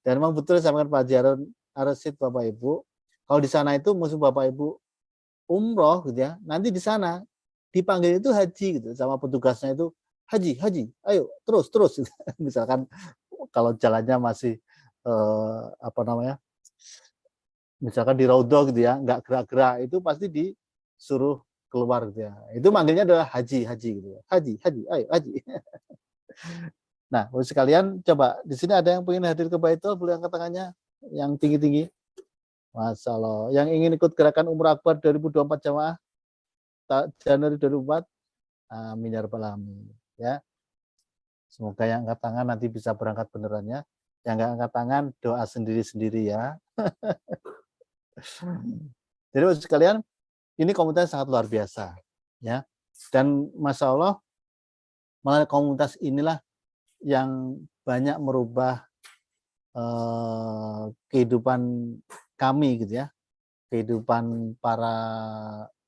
Dan memang betul sampaikan Pak Jarod Arasid Bapak Ibu, kalau di sana itu musuh Bapak Ibu umroh gitu ya, nanti di sana dipanggil itu haji gitu sama petugasnya itu, haji, haji, ayo terus terus. Misalkan kalau jalannya masih apa namanya, misalkan di raudhah gitu ya, nggak gerak-gerak, itu pasti disuruh keluar gitu ya. Itu manggilnya adalah haji, haji gitu ya. Haji, haji, ayo haji. Nah, Bapak sekalian, coba di sini ada yang pengen hadir ke Baitul, boleh angkat tangannya yang tinggi-tinggi. Masya Allah. Yang ingin ikut gerakan Umrah Akbar 2024 jamaah Januari 2024, amin ya rabbal alamin. Ya, semoga yang angkat tangan nanti bisa berangkat benerannya. Yang nggak angkat tangan doa sendiri-sendiri ya. Jadi Bapak sekalian, ini komunitas sangat luar biasa, ya. Dan Masya Allah, melalui komunitas inilah yang banyak merubah kehidupan kami gitu ya, kehidupan para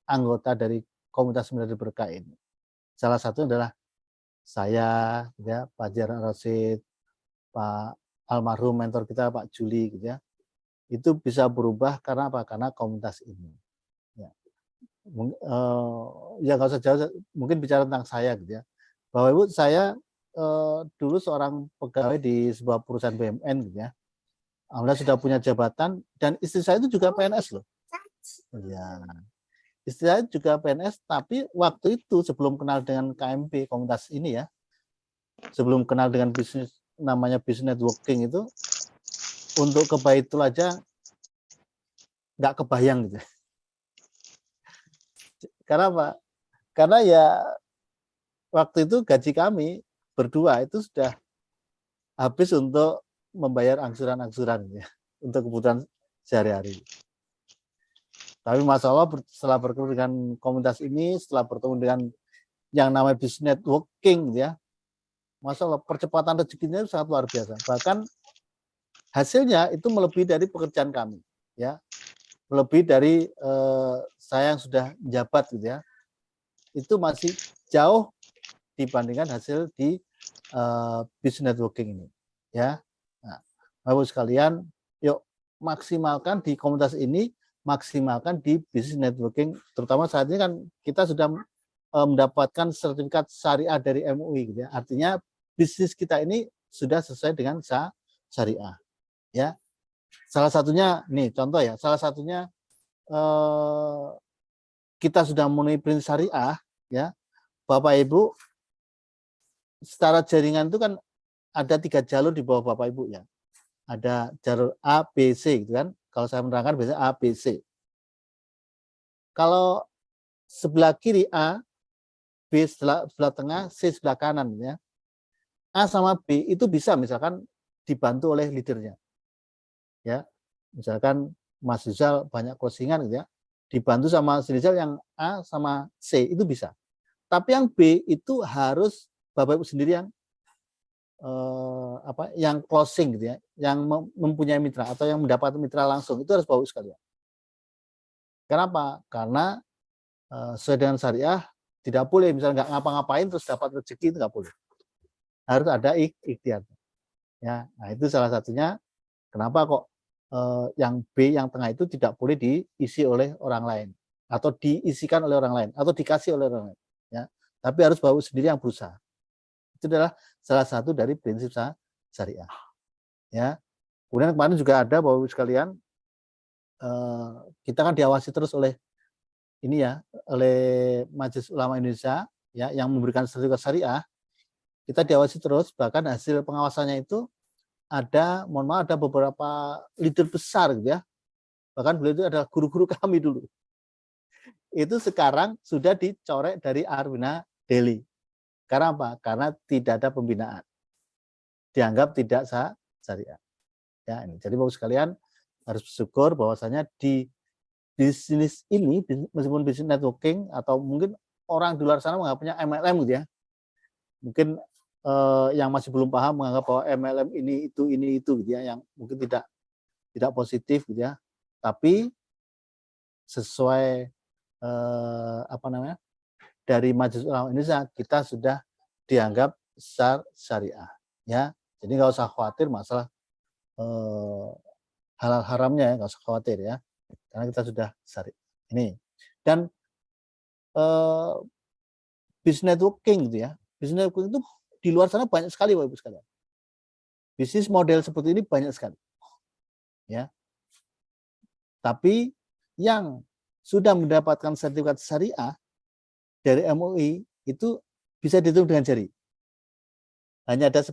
anggota dari komunitas Sembilan Berkah ini. Salah satu adalah saya, ya, Pak Jarod Arasid, Pak almarhum mentor kita Pak Juli, gitu ya. Itu bisa berubah karena apa? Karena komunitas ini. Ya, ya nggak usah jauh, mungkin bicara tentang saya gitu ya. Bapak Ibu, saya dulu seorang pegawai di sebuah perusahaan BUMN gitu ya. Alhamdulillah sudah punya jabatan dan istri saya itu juga PNS loh. Ya. Istri saya juga PNS, tapi waktu itu sebelum kenal dengan KMP komunitas ini ya, sebelum kenal dengan bisnis namanya business networking itu, untuk ke Baitul aja nggak kebayang gitu. Karena apa? Karena ya waktu itu gaji kami berdua itu sudah habis untuk membayar angsuran-angsuran ya, untuk kebutuhan sehari-hari. Tapi masalah setelah bertemu dengan komunitas ini, setelah bertemu dengan yang namanya business networking ya, masalah percepatan rezekinya sangat luar biasa. Bahkan hasilnya itu melebihi dari pekerjaan kami, ya, melebihi dari saya yang sudah menjabat gitu ya. Itu masih jauh dibandingkan hasil di business networking ini, ya. Nah, Bapak sekalian, yuk maksimalkan di komunitas ini, maksimalkan di business networking, terutama saat ini kan kita sudah mendapatkan sertifikat syariah dari MUI, gitu ya. Artinya bisnis kita ini sudah sesuai dengan syariah, ya. Salah satunya nih contoh ya, salah satunya kita sudah memenuhi prinsip syariah, ya. Bapak Ibu, secara jaringan itu kan ada 3 jalur di bawah Bapak Ibu ya. Ada jalur A, B, C gitu kan. Kalau saya menerangkan biasanya A, B, C. Kalau sebelah kiri A, B sebelah tengah, C sebelah kanan ya. A sama B itu bisa misalkan dibantu oleh leadernya. Ya. Misalkan Mas Rizal banyak closingan gitu ya. Dibantu sama si Rizal yang A sama C itu bisa. Tapi yang B itu harus Bapak Ibu sendiri yang yang closing gitu ya, yang mempunyai mitra atau yang mendapat mitra langsung, itu harus Bapak Ibu sekalian. Kenapa? Karena sesuai dengan syariah tidak boleh misalnya nggak ngapa-ngapain terus dapat rezeki, itu nggak boleh. Harus ada ikhtiar. Ya, nah itu salah satunya kenapa kok yang B yang tengah itu tidak boleh diisi oleh orang lain atau diisikan oleh orang lain atau dikasih oleh orang lain. Ya, tapi harus Bapak Ibu sendiri yang berusaha. Itu adalah salah satu dari prinsip syariah. Ya, kemudian kemarin juga ada Bapak Ibu sekalian, kita kan diawasi terus oleh ini ya, oleh Majelis Ulama Indonesia ya, yang memberikan sertifikat syariah. Kita diawasi terus, bahkan hasil pengawasannya itu ada, mohon maaf, ada beberapa leader besar gitu ya. Bahkan beliau itu adalah guru-guru kami dulu. Itu sekarang sudah dicorek dari Arwina Delhi. Karena apa? Karena tidak ada pembinaan. Dianggap tidak syariah. Ya, ini. Jadi Bapak sekalian harus bersyukur bahwasanya di bisnis ini, meskipun bisnis networking atau mungkin orang di luar sana menganggapnya MLM gitu ya. Mungkin yang masih belum paham menganggap bahwa MLM ini itu gitu ya, yang mungkin tidak positif gitu ya. Tapi sesuai dari Majelis Ulama Indonesia, kita sudah dianggap syariah ya. Jadi nggak usah khawatir masalah halal haramnya ya, nggak usah khawatir ya, karena kita sudah syari ini. Dan business networking gitu ya, business networking itu di luar sana banyak sekali Bapak Ibu sekalian. Bisnis model seperti ini banyak sekali, ya. Tapi yang sudah mendapatkan sertifikat syariah dari MUI itu bisa dihitung dengan jari. Hanya ada 10,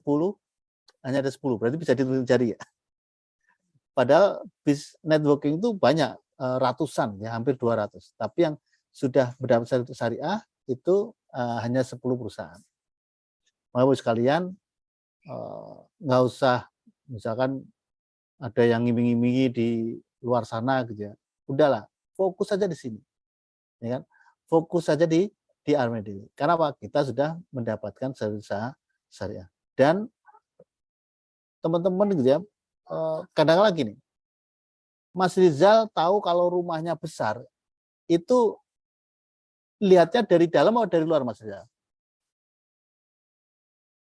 berarti bisa dihitung jari ya. Padahal bis networking itu banyak, ratusan ya, hampir 200. Tapi yang sudah mendapat sertifikat syariah itu hanya 10 perusahaan. Bapak sekalian, nggak usah misalkan ada yang ngiming-ngimingi di luar sana gitu ya. Udahlah, fokus saja di sini. Ya kan? Fokus saja di Armadilli. Karena apa? Kita sudah mendapatkan sertifikat syariah. Dan teman-teman gitu ya, kadang-kadang gini, Mas Rizal tahu kalau rumahnya besar, itu lihatnya dari dalam atau dari luar Mas Rizal?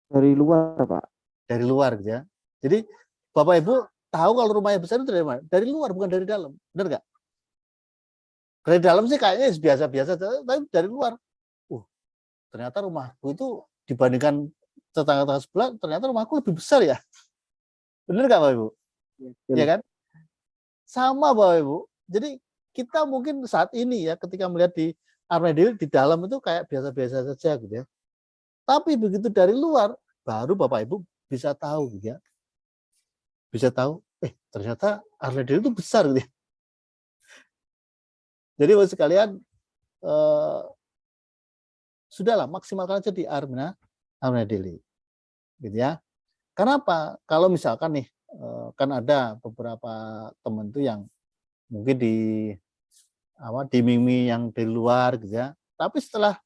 Dari luar, Pak. Dari luar gitu ya. Jadi Bapak Ibu tahu kalau rumahnya besar itu dari mana? Dari luar, bukan dari dalam. Benar nggak? Dari dalam sih kayaknya biasa-biasa, tapi dari luar. Ternyata rumahku itu dibandingkan tetangga-tetangga sebelah, ternyata rumahku lebih besar ya. Benar nggak Bapak Ibu? Ya kan? Sama Bapak Ibu. Jadi kita mungkin saat ini ya ketika melihat di Armadilli di dalam itu kayak biasa-biasa saja gitu ya. Tapi begitu dari luar baru Bapak Ibu bisa tahu gitu ya. Bisa tahu, ternyata Armadilli itu besar gitu ya. Jadi Bapak sekalian sudahlah maksimalkan aja di Armadilli. Gitu ya. Kenapa? Kalau misalkan nih kan ada beberapa teman tuh yang mungkin di mimi yang di luar gitu ya. Tapi setelah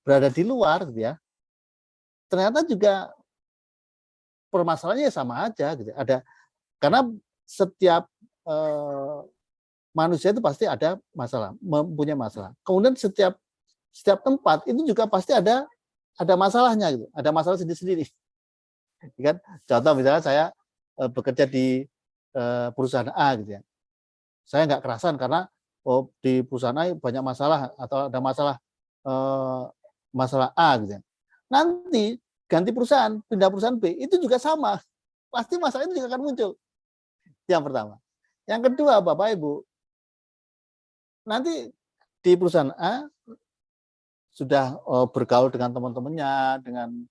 berada di luar gitu ya, ternyata juga permasalahannya sama aja gitu. Ada karena setiap manusia itu pasti ada masalah, mempunyai masalah. Kemudian setiap tempat itu juga pasti ada masalahnya gitu, ada masalah sendiri-sendiri. Kan? Contoh misalnya saya bekerja di perusahaan A gitu ya. Saya nggak kerasan karena di perusahaan A banyak masalah atau ada masalah A gitu ya. Nanti ganti perusahaan, pindah perusahaan B, itu juga sama. Pasti masalah itu juga akan muncul. Yang pertama. Yang kedua, Bapak Ibu, nanti di perusahaan A sudah bergaul dengan teman-temannya, dengan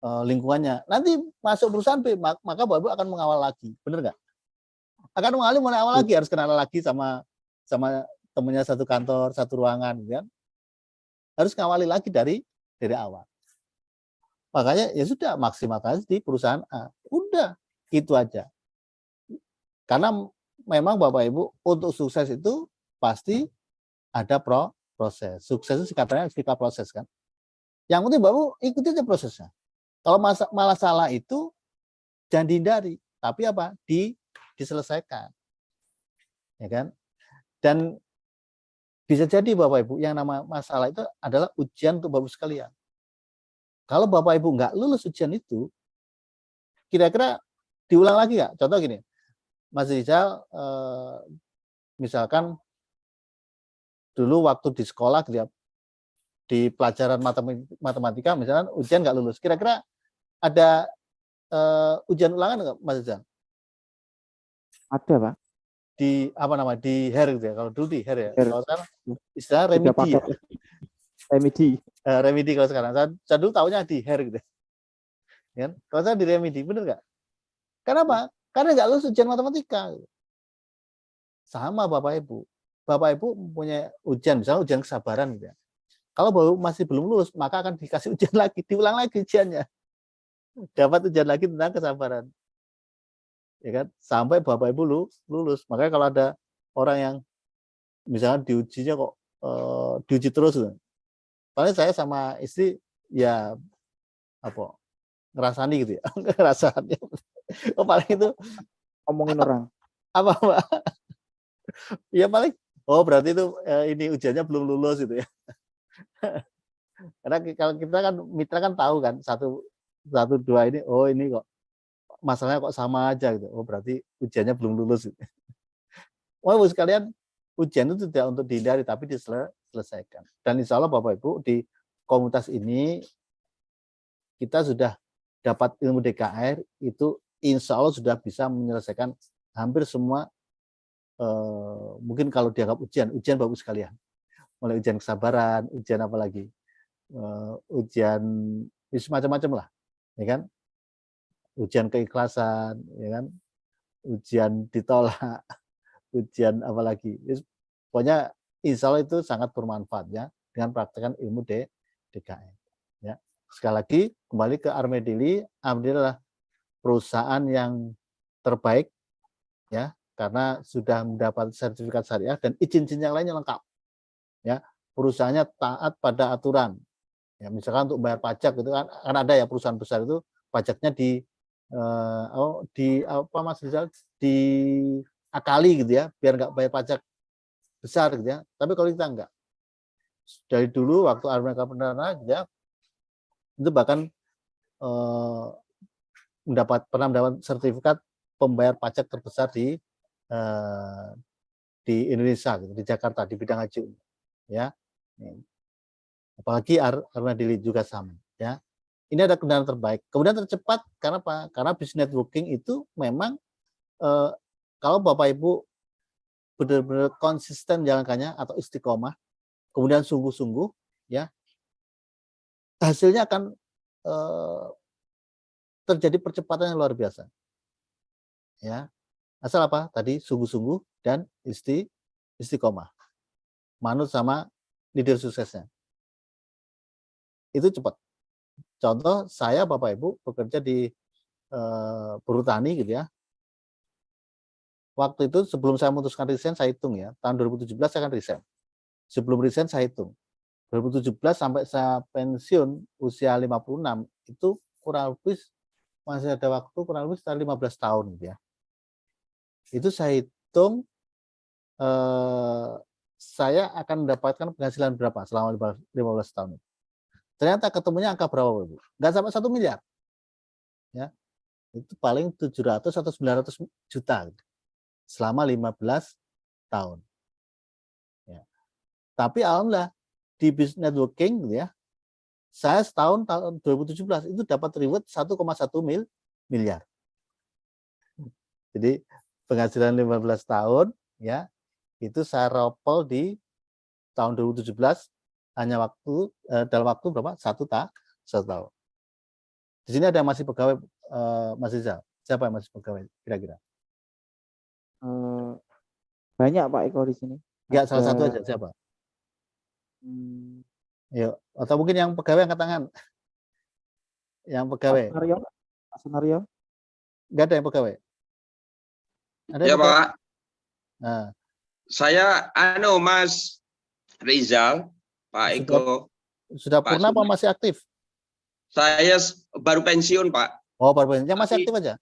lingkungannya. Nanti masuk perusahaan B, maka Bapak Ibu akan mengawal lagi. Benar nggak? Akan mulai awal lagi, harus kenal lagi sama temannya satu kantor, satu ruangan, kan? Harus ngawali lagi dari awal. Makanya ya sudah maksimalkan di perusahaan A. Udah, gitu aja. Karena memang Bapak Ibu untuk sukses itu pasti ada proses. Sukses itu katanya ketika proses kan. Yang penting Bapak Ibu ikuti aja prosesnya. Kalau malah salah itu jangan dihindari, tapi apa? Diselesaikan. Ya kan? Dan bisa jadi Bapak Ibu yang nama masalah itu adalah ujian untuk Bapak Ibu sekalian. Kalau Bapak Ibu nggak lulus ujian itu, kira-kira diulang lagi nggak? Contoh gini, Mas Rizal misalkan dulu waktu di sekolah di pelajaran matematika misalkan ujian nggak lulus, kira-kira ada ujian ulangan nggak Mas Rizal? Ada Pak. Di HER gitu ya, kalau dulu di HER ya, kalau sekarang istilah remedi ya. Remedi kalau sekarang, saya dulu tahunya di HER gitu kan. Kalau saya di remedi, bener nggak? Kenapa? Karena nggak lulus ujian matematika. Sama Bapak Ibu punya ujian, misalnya ujian kesabaran gitu ya. Kalau Bapak masih belum lulus, maka akan dikasih ujian lagi, diulang lagi ujiannya. Dapat ujian lagi tentang kesabaran. Ya kan? Sampai Bapak Ibu lulus. Makanya kalau ada orang yang misalnya diujinya kok diuji terus gitu. Paling saya sama istri ya ngerasani gitu ya. Ngerasani. Paling itu ngomongin orang. Apa Mbak? Ya paling berarti itu ini ujiannya belum lulus gitu ya. Karena kalau kita kan mitra kan tahu kan satu dua ini ini kok masalahnya kok sama aja gitu. Oh, berarti ujiannya belum lulus. Gitu. Oh, Ibu sekalian, ujian itu tidak untuk dihindari tapi diselesaikan. Dan insya Allah Bapak Ibu di komunitas ini kita sudah dapat ilmu DKR itu insya Allah sudah bisa menyelesaikan hampir semua mungkin kalau dianggap ujian Bapak Ibu sekalian. Mulai ujian kesabaran, ujian apa lagi? Ujian macam-macam lah, ya kan? Ujian keikhlasan, ya kan? Ujian ditolak, ujian apa lagi? Pokoknya insya Allah itu sangat bermanfaat ya dengan praktekkan ilmu DKR. Ya. Sekali lagi kembali ke Armadili, Armadili adalah perusahaan yang terbaik ya karena sudah mendapat sertifikat syariah dan izin-izin yang lainnya lengkap. Ya, perusahaannya taat pada aturan. Ya, misalkan untuk bayar pajak itu kan ada ya perusahaan besar itu pajaknya di apa Mas Rizal diakali gitu ya biar nggak bayar pajak besar gitu ya. Tapi kalau kita enggak. Dari dulu waktu Armada Perdana gitu ya itu bahkan pernah mendapat sertifikat pembayar pajak terbesar di Indonesia gitu, di Jakarta di bidang haji ya. Apalagi Armadili juga sama ya. Ini ada kendaraan terbaik. Kemudian tercepat karena apa? Karena business networking itu memang kalau Bapak Ibu benar-benar konsisten jalankannya atau istiqomah, kemudian sungguh-sungguh ya, hasilnya akan terjadi percepatan yang luar biasa. Ya. Asal apa? Tadi sungguh-sungguh dan istiqomah. Manut sama leader suksesnya. Itu cepat. Contoh saya Bapak Ibu bekerja di perhutani gitu ya. Waktu itu sebelum saya memutuskan resign saya hitung ya. Tahun 2017 saya akan resign. Sebelum resign saya hitung. 2017 sampai saya pensiun usia 56 itu kurang lebih masih ada waktu kurang lebih sekitar 15 tahun gitu ya. Itu saya hitung saya akan mendapatkan penghasilan berapa selama 15 tahun. Ternyata ketemunya angka berapa, Bu? Nggak sampai 1 miliar. Ya. Itu paling 700 atau 900 juta gitu, selama 15 tahun. Ya. Tapi alhamdulillah di business networking gitu ya, saya setahun tahun 2017 itu dapat reward 1,1 miliar. Jadi penghasilan 15 tahun ya, itu saya ropel di tahun 2017 hanya dalam waktu berapa? Satu tahun. Di sini ada yang masih pegawai Mas Rizal. Siapa yang masih pegawai kira-kira? Banyak Pak Eko di sini. Enggak, salah satu aja siapa? Yuk, atau mungkin yang pegawai angkat tangan. Yang pegawai. Pak Sunario. Enggak ada yang pegawai. Ada ya yang pegawai? Pak. Nah, Saya Mas Rizal, Pak Eko. Sudah purna apa masih aktif? Saya baru pensiun, Pak. Oh, baru pensiun. Yang masih aktif aja?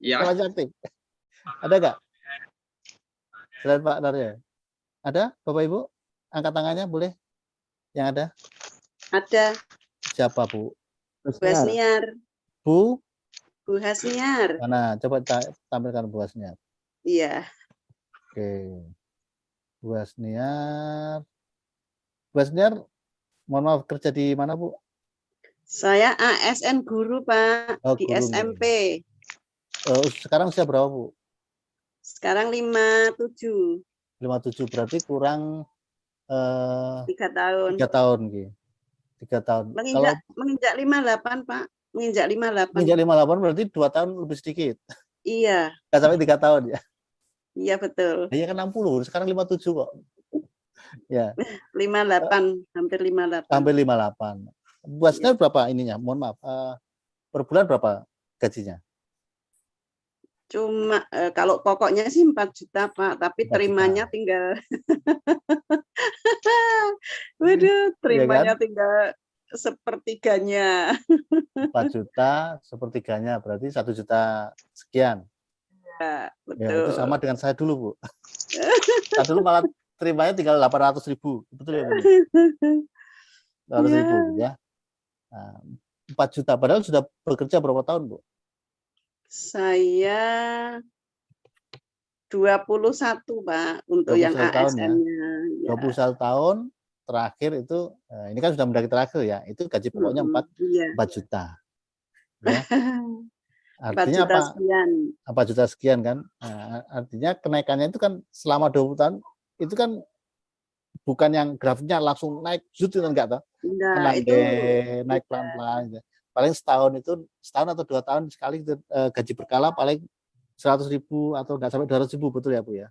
Ya. Yang masih aktif. Ada enggak? Selain Pak Narya. Ada Bapak Ibu? Angkat tangannya boleh? Yang ada? Ada. Siapa, Bu? Bu Hasniar. Bu Hasniar. Mana? Coba tampilkan Bu Hasniar. Iya. Oke. Bu Hasniar. Bu Hasniar, mohon maaf kerja di mana, Bu? Saya ASN guru, Pak, di guru. SMP. Sekarang usia berapa, Bu? Sekarang 57. 57 berarti kurang 3 tahun. 3 tahun gitu. 3 tahun. Menginjak 58, Pak. Menginjak 58. Menginjak 58 berarti 2 tahun lebih sedikit. Iya. Enggak sampai 3 tahun ya. Iya, betul. Iya kan 60, sekarang 57 kok. Ya. 58, hampir 58. Hampir 58. Buasnya berapa ininya? Mohon maaf. Per bulan berapa gajinya? Cuma kalau pokoknya sih 4 juta, Pak, tapi 4 terimanya juta. Tinggal waduh, terimanya ya kan? Tinggal sepertiganya. 4 juta, sepertiganya berarti 1 juta sekian. Ya, betul. Ya, itu sama dengan saya dulu, Bu. Saya dulu malah terimanya tinggal 800.000. Betul ya, Bu? 800.000 ya. Nah, 4 juta padahal sudah bekerja berapa tahun, Bu? Saya 21 Pak untuk yang 21 tahun ya. ASN-nya. Ya. 21 tahun terakhir itu, ini kan sudah mendaki terakhir ya, itu gaji pokoknya 4 Iya. juta. Ya. 4 Artinya juta apa? sekian. 4 juta sekian kan. Nah, artinya kenaikannya itu kan selama 20 tahun itu kan bukan yang grafiknya langsung naik jut itu enggak toh. Enggak, Kan itu naik pelan-pelan gitu. Paling setahun atau 2 tahun sekali itu, gaji berkala paling 100.000 atau enggak sampai 200.000 betul ya Bu ya?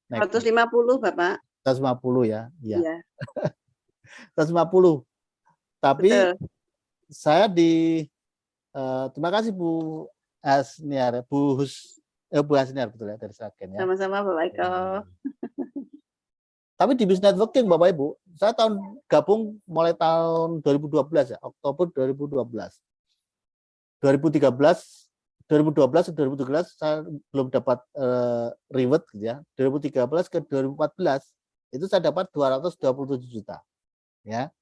Naik 150 Bapak. 150 ya. Iya. Iya. 150. Tapi Betul. saya terima kasih Bu Asniar, Bu Asniar betul ya dari Sragen ya. Sama-sama Bapak Eko. Tapi di Business Networking Bapak Ibu, saya gabung mulai tahun 2012 ya, Oktober 2012. 2012 ke 2013 saya belum dapat reward gitu ya. 2013 ke 2014 itu saya dapat 227 juta ya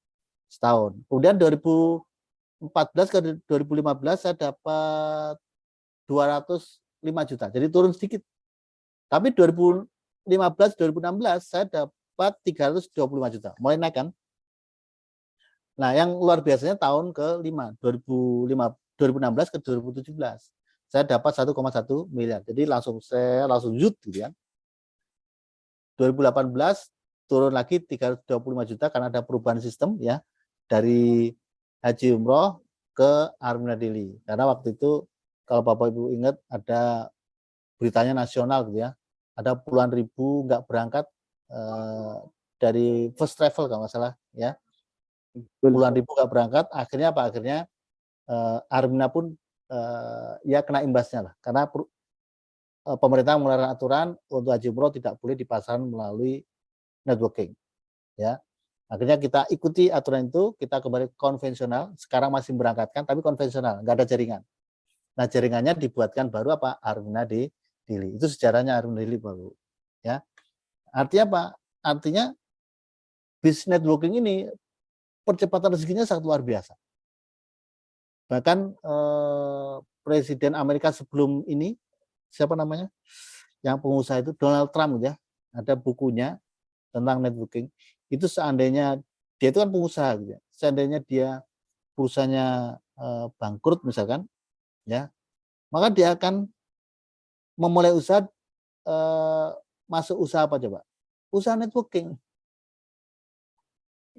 setahun. Kemudian 2014 ke 2015 saya dapat 205 juta. Jadi turun sedikit. Tapi 2015 2016 saya dapat 325 juta. Mulai naik kan? Nah, yang luar biasanya tahun ke-5, 2016 ke 2017. Saya dapat 1,1 miliar. Jadi saya langsung jut gitu ya. 2018 turun lagi 325 juta karena ada perubahan sistem ya dari Haji Umroh ke Armina Daily. Karena waktu itu kalau Bapak Ibu ingat ada beritanya nasional gitu ya. Ada puluhan ribu nggak berangkat dari first travel kalau nggak salah ya. Puluhan ribu nggak berangkat, akhirnya apa? Akhirnya Armina pun ya kena imbasnya lah. Karena pemerintah mengeluarkan aturan untuk Haji Umroh tidak boleh dipasarkan melalui networking. Ya, akhirnya kita ikuti aturan itu, kita kembali konvensional. Sekarang masih berangkatkan, tapi konvensional, nggak ada jaringan. Nah, jaringannya dibuatkan baru apa? Armina Daily. Itu sejarahnya Armina Daily baru. Ya, artinya apa? Artinya business networking ini percepatan rezekinya sangat luar biasa. Bahkan Presiden Amerika sebelum ini, siapa namanya? Yang pengusaha itu Donald Trump ya, ada bukunya tentang networking. Itu seandainya dia itu kan pengusaha gitu ya. Seandainya dia perusahaannya bangkrut misalkan ya, maka dia akan memulai usaha masuk usaha apa coba? Usaha networking.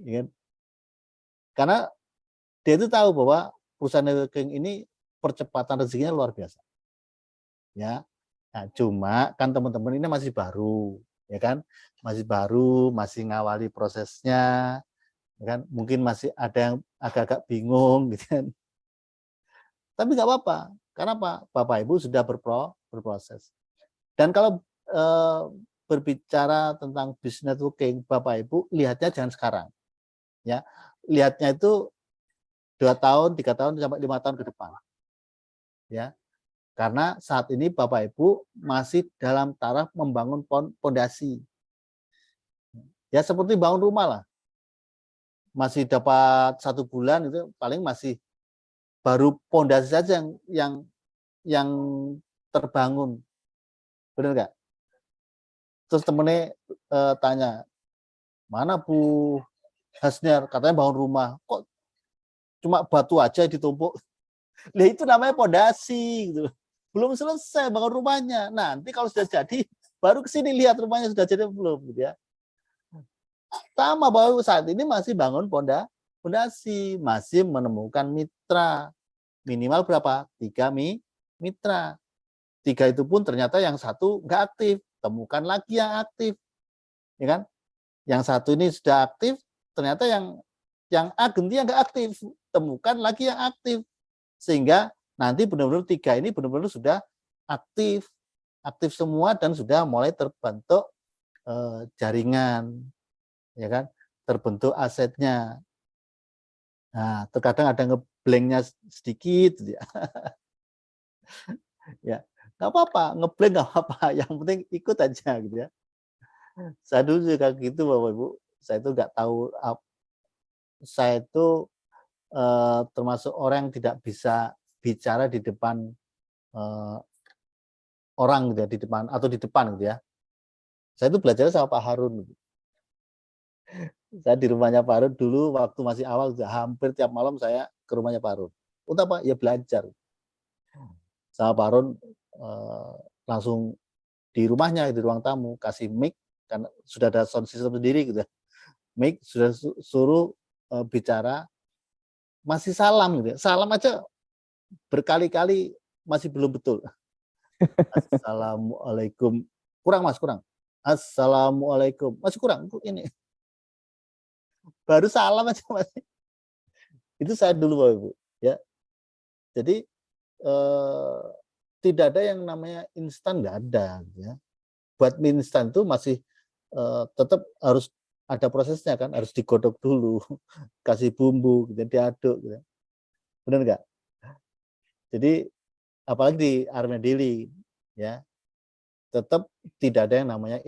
Ya kan? Karena dia itu tahu bahwa perusahaan networking ini percepatan rezekinya luar biasa. Ya. Nah, cuma kan teman-teman ini masih baru, ya kan? Masih baru, masih ngawali prosesnya, ya kan? Mungkin masih ada yang agak-agak bingung gitu kan. Tapi nggak apa-apa. Karena apa? Bapak Ibu sudah berproses. Dan kalau berbicara tentang business networking, Bapak Ibu lihatnya jangan sekarang. Ya. Lihatnya itu 2 tahun, 3 tahun sampai 5 tahun ke depan. Ya. Karena saat ini Bapak Ibu masih dalam taraf membangun pondasi. Ya seperti bangun rumah lah. Masih dapat 1 bulan itu paling masih baru pondasi saja yang terbangun. Benar nggak? Terus temennya tanya, mana Bu Hasniar? Katanya bangun rumah. Kok cuma batu aja ditumpuk? Nah itu namanya pondasi gitu. Belum selesai bangun rumahnya. Nanti kalau sudah jadi, baru kesini lihat rumahnya sudah jadi belum gitu ya. Sama bahwa saat ini masih bangun pondasi, masih menemukan mitra. Minimal berapa? 3 mitra. 3 itu pun ternyata yang satu nggak aktif. Temukan lagi yang aktif. Ya kan? Yang satu ini sudah aktif, ternyata yang agennya nggak aktif. Temukan lagi yang aktif. Sehingga nanti benar-benar 3 ini benar-benar sudah aktif semua dan sudah mulai terbentuk jaringan, ya kan, terbentuk asetnya. Nah, terkadang ada ngeblanknya sedikit, ya, ya nggak apa-apa, ngeblank nggak apa-apa, yang penting ikut aja gitu ya. Saya dulu juga gitu Bapak Ibu, saya itu nggak tahu, saya itu termasuk orang yang tidak bisa bicara di depan orang gitu ya, di depan atau di depan gitu ya. Saya itu belajar sama Pak Harun. Saya di rumahnya Pak Harun dulu waktu masih awal, hampir tiap malam saya ke rumahnya Pak Harun. Untuk apa? Ya belajar. Sama Pak Harun langsung di rumahnya, di ruang tamu, kasih mic, karena sudah ada sound system sendiri gitu. Mic sudah suruh bicara, masih salam gitu. Salam aja berkali-kali masih belum betul. Assalamualaikum. Kurang Mas, kurang. Assalamualaikum. Masih kurang ini. Baru salam aja masih. Itu saya dulu Bapak Ibu, ya. Jadi tidak ada yang namanya instan, nggak ada ya. Buat mie instan itu masih tetap harus ada prosesnya kan, harus digodok dulu, kasih bumbu, gitu, diaduk gitu. Benar nggak? Jadi apalagi di Armada Daily ya, tetap tidak ada yang namanya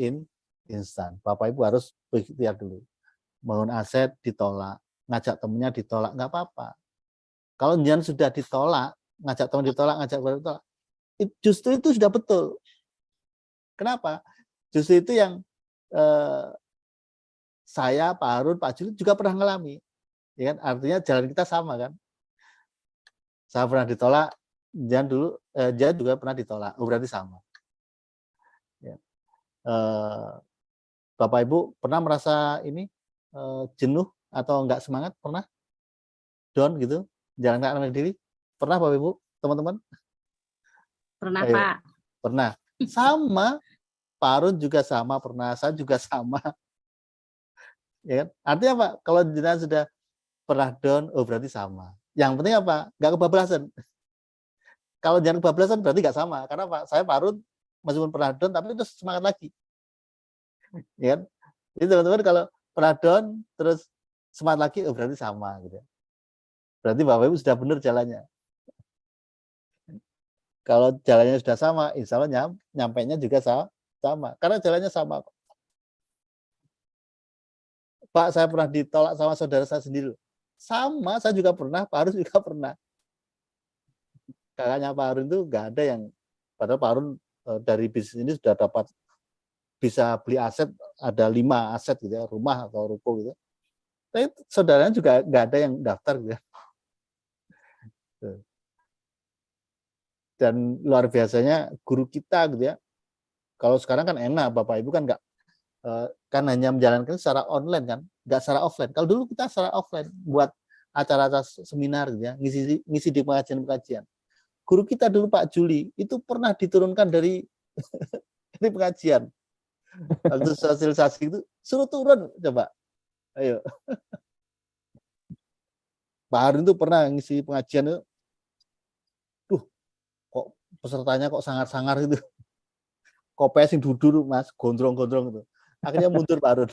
instan. Bapak Ibu harus berikhtiar dulu. Bangun aset ditolak, ngajak temennya ditolak, nggak apa-apa. Kalau jangan sudah ditolak, ngajak teman ditolak, ngajak teman ditolak, justru itu sudah betul. Kenapa? Justru itu yang saya, Pak Harun, Pak Juli juga pernah ngalami. Ya kan? Artinya jalan kita sama kan. Saya pernah ditolak, jangan dulu, dia juga pernah ditolak. Oh, berarti sama. Ya. Bapak Ibu pernah merasa ini jenuh atau enggak semangat? Pernah? Down gitu? Jalan ke arah diri? Pernah Bapak Ibu, teman-teman? Pernah, Ayo. Pak. Pernah. Sama. Pak Harun juga sama, pernah. Saya juga sama. Ya kan? Artinya apa? Kalau jenengan sudah pernah down, oh berarti sama. Yang penting apa? Nggak kebablasan. Kalau jangan kebablasan berarti nggak sama. Karena Pak, saya Pak Harun meskipun pernah down, tapi terus semangat lagi. Ya kan? Jadi teman-teman kalau pernah down, terus semangat lagi, oh berarti sama. Gitu. Berarti Bapak Ibu sudah benar jalannya. Kalau jalannya sudah sama, insya Allah nyampainya juga sama. Karena jalannya sama. Pak, saya pernah ditolak sama saudara saya sendiri. Sama, saya juga pernah, Pak Harun juga pernah. Kakaknya Pak Harun itu nggak ada yang, padahal Pak Harun dari bisnis ini sudah dapat, bisa beli aset, ada 5 aset gitu ya, rumah atau ruko gitu. Tapi saudaranya juga nggak ada yang daftar gitu ya. Dan luar biasanya guru kita gitu ya. Kalau sekarang kan enak, Bapak Ibu kan nggak, kan hanya menjalankan secara online kan, nggak secara offline. Kalau dulu kita secara offline buat acara-acara seminar gitu ya, ngisi di pengajian-pengajian. Guru kita dulu Pak Juli itu pernah diturunkan dari dari pengajian. Waktu sosialisasi itu suruh turun coba. Ayo. Pak Harun itu pernah ngisi pengajian itu. Duh, kok pesertanya kok sangar-sangar gitu. Kopnya sing dudur Mas, gondrong-gondrong itu. Akhirnya mundur Pak Harun.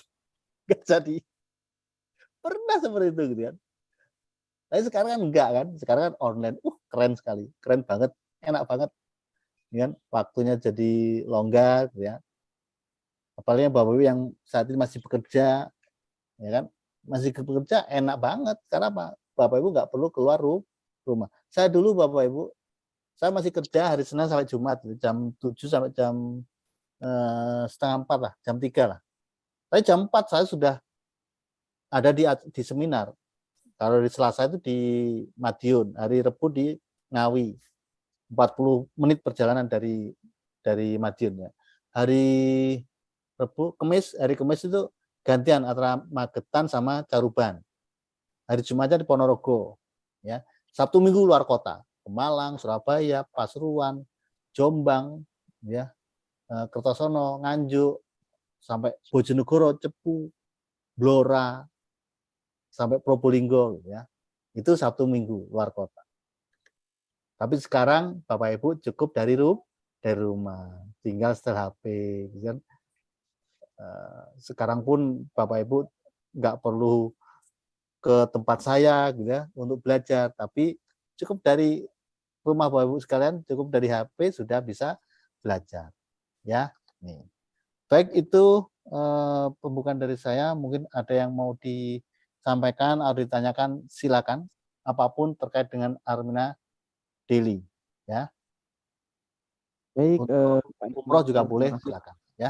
Nggak jadi. Pernah seperti itu gitu kan. Tapi sekarang kan enggak kan, sekarang kan online. Keren sekali, keren banget, enak banget. Kan waktunya jadi longgar gitu ya. Apalagi Bapak Ibu yang saat ini masih bekerja, ya kan? Masih bekerja enak banget karena apa? Bapak Ibu nggak perlu keluar rumah. Saya dulu Bapak Ibu, saya masih kerja hari Senin sampai Jumat jam 7 sampai jam setengah 4 lah, jam 3 lah. Tapi jam 4 saya sudah ada di seminar. Kalau di Selasa itu di Madiun, hari Rebu di Ngawi. 40 menit perjalanan dari Madiun ya. Hari Rebu, hari Kamis itu gantian antara Magetan sama Caruban. Hari Jumatnya di Ponorogo. Ya. Sabtu Minggu luar kota, ke Malang, Surabaya, Pasuruan, Jombang, ya, Kertosono, Nganjuk, sampai Bojonegoro, Cepu, Blora, sampai Probolinggo, ya. Itu Sabtu Minggu luar kota. Tapi sekarang Bapak Ibu cukup dari rumah, tinggal setel HP, gitu kan. Sekarang pun Bapak Ibu nggak perlu ke tempat saya gitu ya untuk belajar, tapi cukup dari rumah Bapak Ibu sekalian, cukup dari HP sudah bisa belajar, ya. Nih, baik itu pembukaan dari saya. Mungkin ada yang mau disampaikan atau ditanyakan, silakan. Apapun terkait dengan Armada Daily, ya. Baik, Untuk Pak Eko, umroh juga terima boleh, kasih. silakan ya.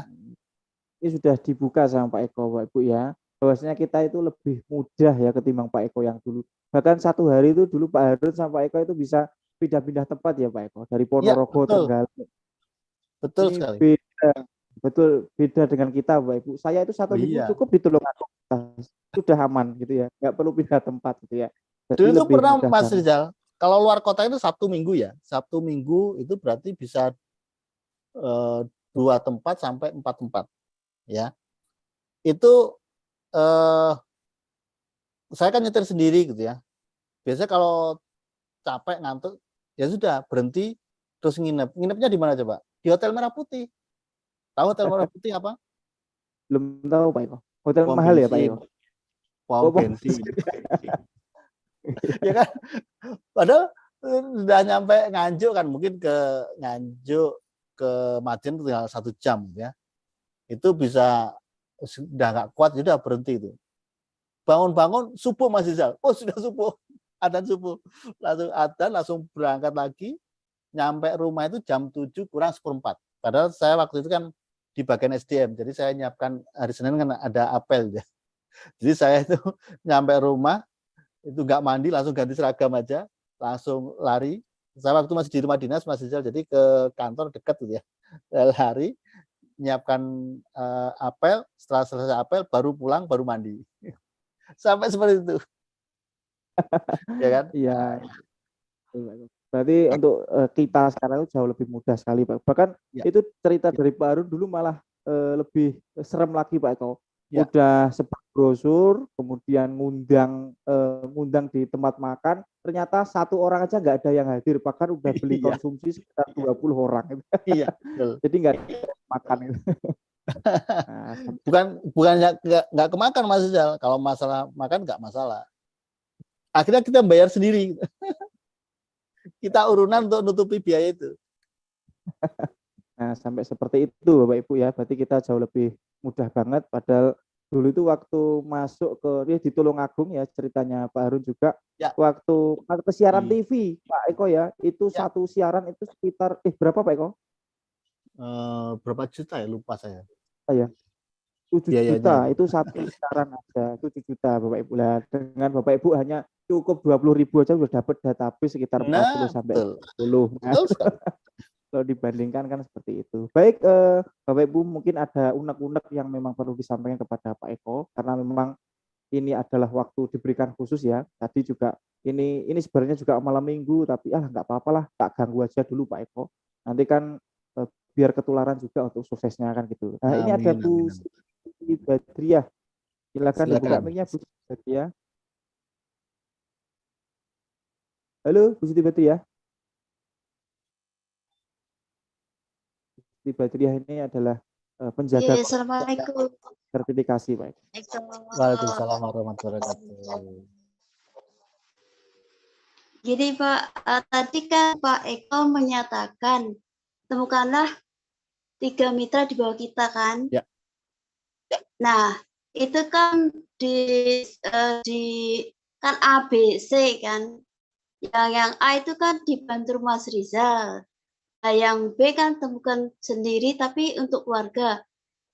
Ini sudah dibuka sama Pak Eko, Pak Ibu ya. Bahwasanya kita itu lebih mudah ya ketimbang Pak Eko yang dulu. Bahkan satu hari itu dulu Pak Harun sama Pak Eko itu bisa pindah-pindah tempat ya Pak Eko. Dari Iya, Ponorogo, betul, Trenggalek. betul Ini sekali. beda, betul beda dengan kita Pak Ibu. Saya itu Oh, satu minggu iya. cukup di Tulungagung. Sudah aman gitu ya. Nggak perlu pindah tempat gitu ya. Jadi Dulu itu lebih pernah mudah Mas banget. Rizal, kalau luar kota itu Sabtu Minggu ya. Sabtu Minggu itu berarti bisa 2 tempat sampai 4 tempat ya. Itu saya kan nyetir sendiri gitu ya. Biasanya kalau capek ngantuk ya sudah berhenti terus nginep. Nginepnya di mana coba? Di Hotel Merah Putih. Tahu Hotel Merah Putih apa? Belum tahu Pak Eko. Hotel Pom mahal ya Pak bensin. Eko. Pom Oh, bensin. Ya kan? Padahal sudah nyampe Nganjuk kan, mungkin ke Nganjuk ke Madiun tinggal 1 jam ya. Itu bisa sudah nggak kuat sudah berhenti itu. Bangun-bangun subuh Mas Rizal. Oh sudah subuh. Adzan subuh. Langsung adzan langsung berangkat lagi. Nyampe rumah itu jam 7 kurang 1/4. Padahal saya waktu itu kan di bagian SDM. Jadi saya nyiapkan hari Senin kan ada apel ya. Jadi saya itu nyampe rumah itu nggak mandi langsung ganti seragam aja, langsung lari. Saya waktu masih di rumah dinas Mas Rizal, jadi ke kantor dekat gitu ya. Lari nyiapkan apel, setelah selesai apel baru pulang baru mandi. Sampai seperti itu. Ya kan? Iya. Berarti untuk kita sekarang itu jauh lebih mudah sekali Pak. Bahkan Ya. itu cerita dari Pak Harun dulu malah lebih serem lagi Pak Eko. Ya. Udah sebar brosur, kemudian ngundang di tempat makan, ternyata 1 orang aja nggak ada yang hadir, bahkan udah beli Iya. konsumsi sekitar 20 orang. Iya, betul. Jadi nggak makan itu. Nah, Bukannya nggak kemakan Mas Rizal. Kalau masalah makan nggak masalah. Akhirnya kita bayar sendiri. Kita urunan untuk nutupi biaya itu. Nah, sampai seperti itu Bapak Ibu ya. Berarti kita jauh lebih mudah banget. Padahal dulu itu waktu masuk ke di Tulungagung ya ceritanya Pak Harun juga. Ya. Waktu ke siaran Iya. TV Pak Eko ya. Itu Ya. satu siaran itu sekitar berapa Pak Eko? Berapa juta ya lupa saya. Ya. 7 Biayanya juta itu. itu satu siaran aja 7 juta Bapak Ibu lah. Dengan Bapak Ibu hanya cukup 20.000 aja udah dapat database sekitar 40 sampai 50. Nah, Betul sekali. kalau dibandingkan kan seperti itu. Baik, Bapak Ibu mungkin ada unek-unek yang memang perlu disampaikan kepada Pak Eko karena memang ini adalah waktu diberikan khusus ya. Tadi juga ini sebenarnya juga malam minggu tapi nggak apa-apa lah, tak ganggu aja dulu Pak Eko. Nanti kan biar ketularan juga untuk suksesnya kan gitu. Nah, ini ada Bu Siti Badriah. Silakan dibuka mic-nya Bu Siti Badriah. Halo Bu Siti Badriah. Siti Badriah ini adalah penjaga Assalamualaikum. sertifikasi Pak. Waalaikumsalam warahmatullahi wabarakatuh. Jadi Pak, tadi kan Pak Eko menyatakan temukanlah 3 mitra di bawah kita kan. Ya. Nah, itu kan di kan A, B, C kan. Yang A itu kan dibantu Mas Rizal. Nah, yang B kan temukan sendiri tapi untuk keluarga.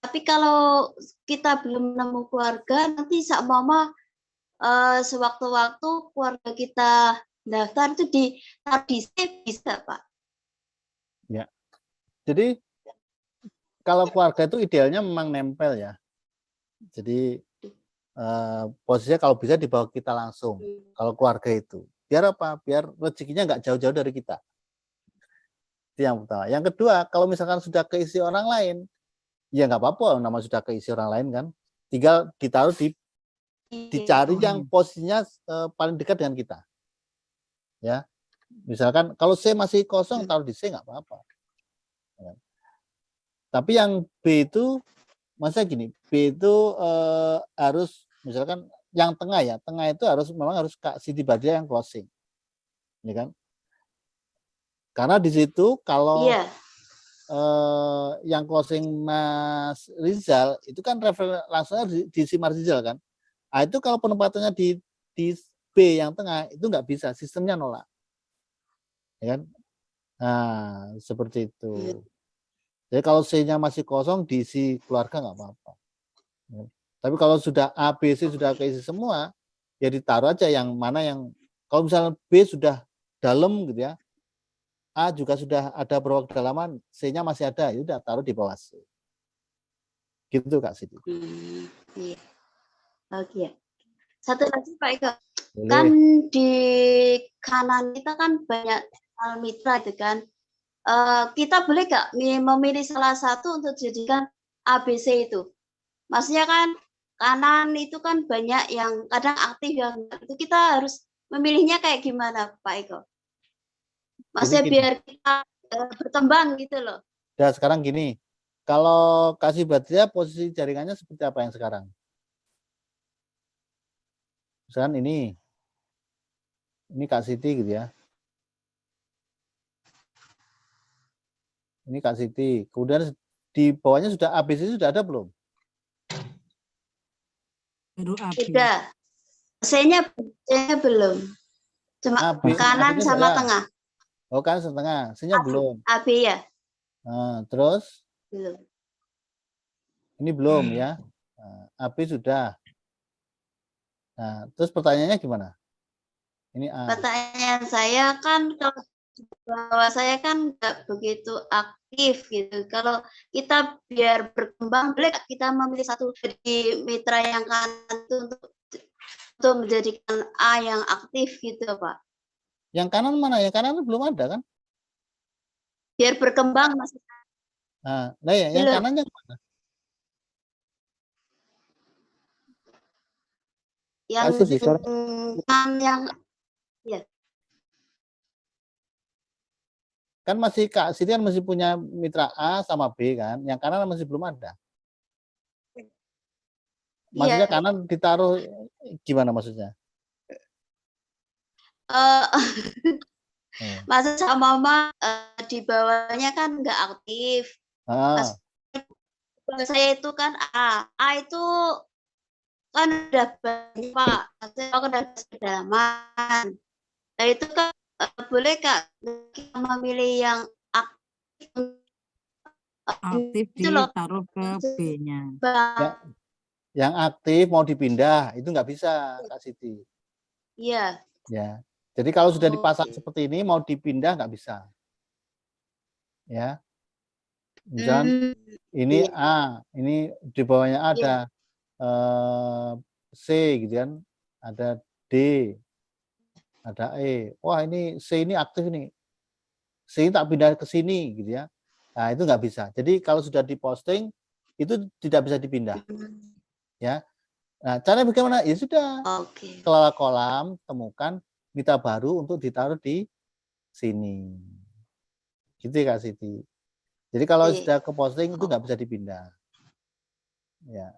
Tapi kalau kita belum nemu keluarga, nanti mama sewaktu-waktu keluarga kita daftar itu di C bisa Pak. Ya. Jadi kalau keluarga itu idealnya memang nempel ya. Jadi posisinya kalau bisa di bawah kita langsung. Kalau keluarga itu. Biar apa? Biar rezekinya nggak jauh-jauh dari kita. Itu yang pertama. Yang kedua, kalau misalkan sudah keisi orang lain, ya nggak apa-apa. Nama sudah keisi orang lain kan. Tinggal ditaruh dicari yang posisinya paling dekat dengan kita. Ya. Misalkan kalau C masih kosong, taruh di C nggak apa-apa. Ya. Tapi yang B itu, masa gini, B itu harus misalkan yang tengah ya, tengah itu memang harus Kak Siti Badriah yang closing, ya kan? Karena di situ kalau yang closing Mas Rizal itu kan langsungnya di si Mas Rizal kan. Nah, itu kalau penempatannya di B yang tengah itu nggak bisa, sistemnya nolak, ya kan? Nah, seperti itu. Jadi kalau C-nya masih kosong, diisi keluarga nggak apa-apa. Ya. Tapi kalau sudah A, B, C sudah keisi semua, ya ditaruh aja yang mana yang, kalau misalnya B sudah dalam gitu ya, A juga sudah ada berapa kedalaman, C-nya masih ada, ya udah taruh di bawah C. Gitu Kak Siti. Iya. Oke. Satu lagi Pak Eko, Boleh. kan di kanan kita kan banyak mitra itu kan. Kita boleh nggak memilih salah satu untuk jadikan ABC itu? Maksudnya kan kanan itu kan banyak yang kadang aktif yang itu, kita harus memilihnya kayak gimana Pak Eko? Maksudnya Jadi biar kita berkembang gitu loh. Nah, sekarang gini, kalau kasih baterai posisi jaringannya seperti apa yang sekarang? Misalkan ini Kak Siti gitu ya. Ini Kak Siti. Kemudian di bawahnya sudah ABC sudah ada belum? Baru AB. Sudah. C-nya belum. Cuma AB, kanan AB-nya sama sudah. tengah. Oh kan setengah, C-nya belum. AB ya? Nah, terus Belum. ini belum ya. Nah, AB sudah. Nah, terus pertanyaannya gimana? Ini A. Pertanyaan saya kan kalau bahwa saya kan nggak begitu aktif gitu. Kalau kita biar berkembang, boleh nggak kita memilih satu dari mitra yang kanan itu untuk menjadikan A yang aktif gitu Pak? Yang kanan mana? Yang kanan belum ada kan? Biar berkembang maksudnya. Nah ya, yang Belum. kanannya mana? Yang yang ya. Kan masih Kak Siti kan masih punya mitra A sama B kan, yang kanan masih belum ada. Maksudnya Iya. kanan ditaruh gimana maksudnya? Maksud sama Mama di bawahnya kan nggak aktif. Pas saya itu kan A itu kan udah banyak Pak, saya kan udah kedalaman. Nah itu kan boleh Kak kita memilih yang aktif ditaruh ke B-nya. Ya, yang aktif mau dipindah itu nggak bisa Kak Siti. Iya. Ya. Jadi kalau sudah dipasang seperti ini mau dipindah nggak bisa. Ya. Misalnya ini A, ini di bawahnya ada C gitu kan, ada D, ada E. Wah ini C ini aktif nih. C ini tak pindah ke sini gitu ya. Nah itu nggak bisa. Jadi kalau sudah diposting itu tidak bisa dipindah. Ya. Nah caranya bagaimana? Ya sudah. Kelola kolam, temukan mitra baru untuk ditaruh di sini. Gitu ya Kak Siti. Jadi kalau sudah ke posting itu nggak bisa dipindah. Ya.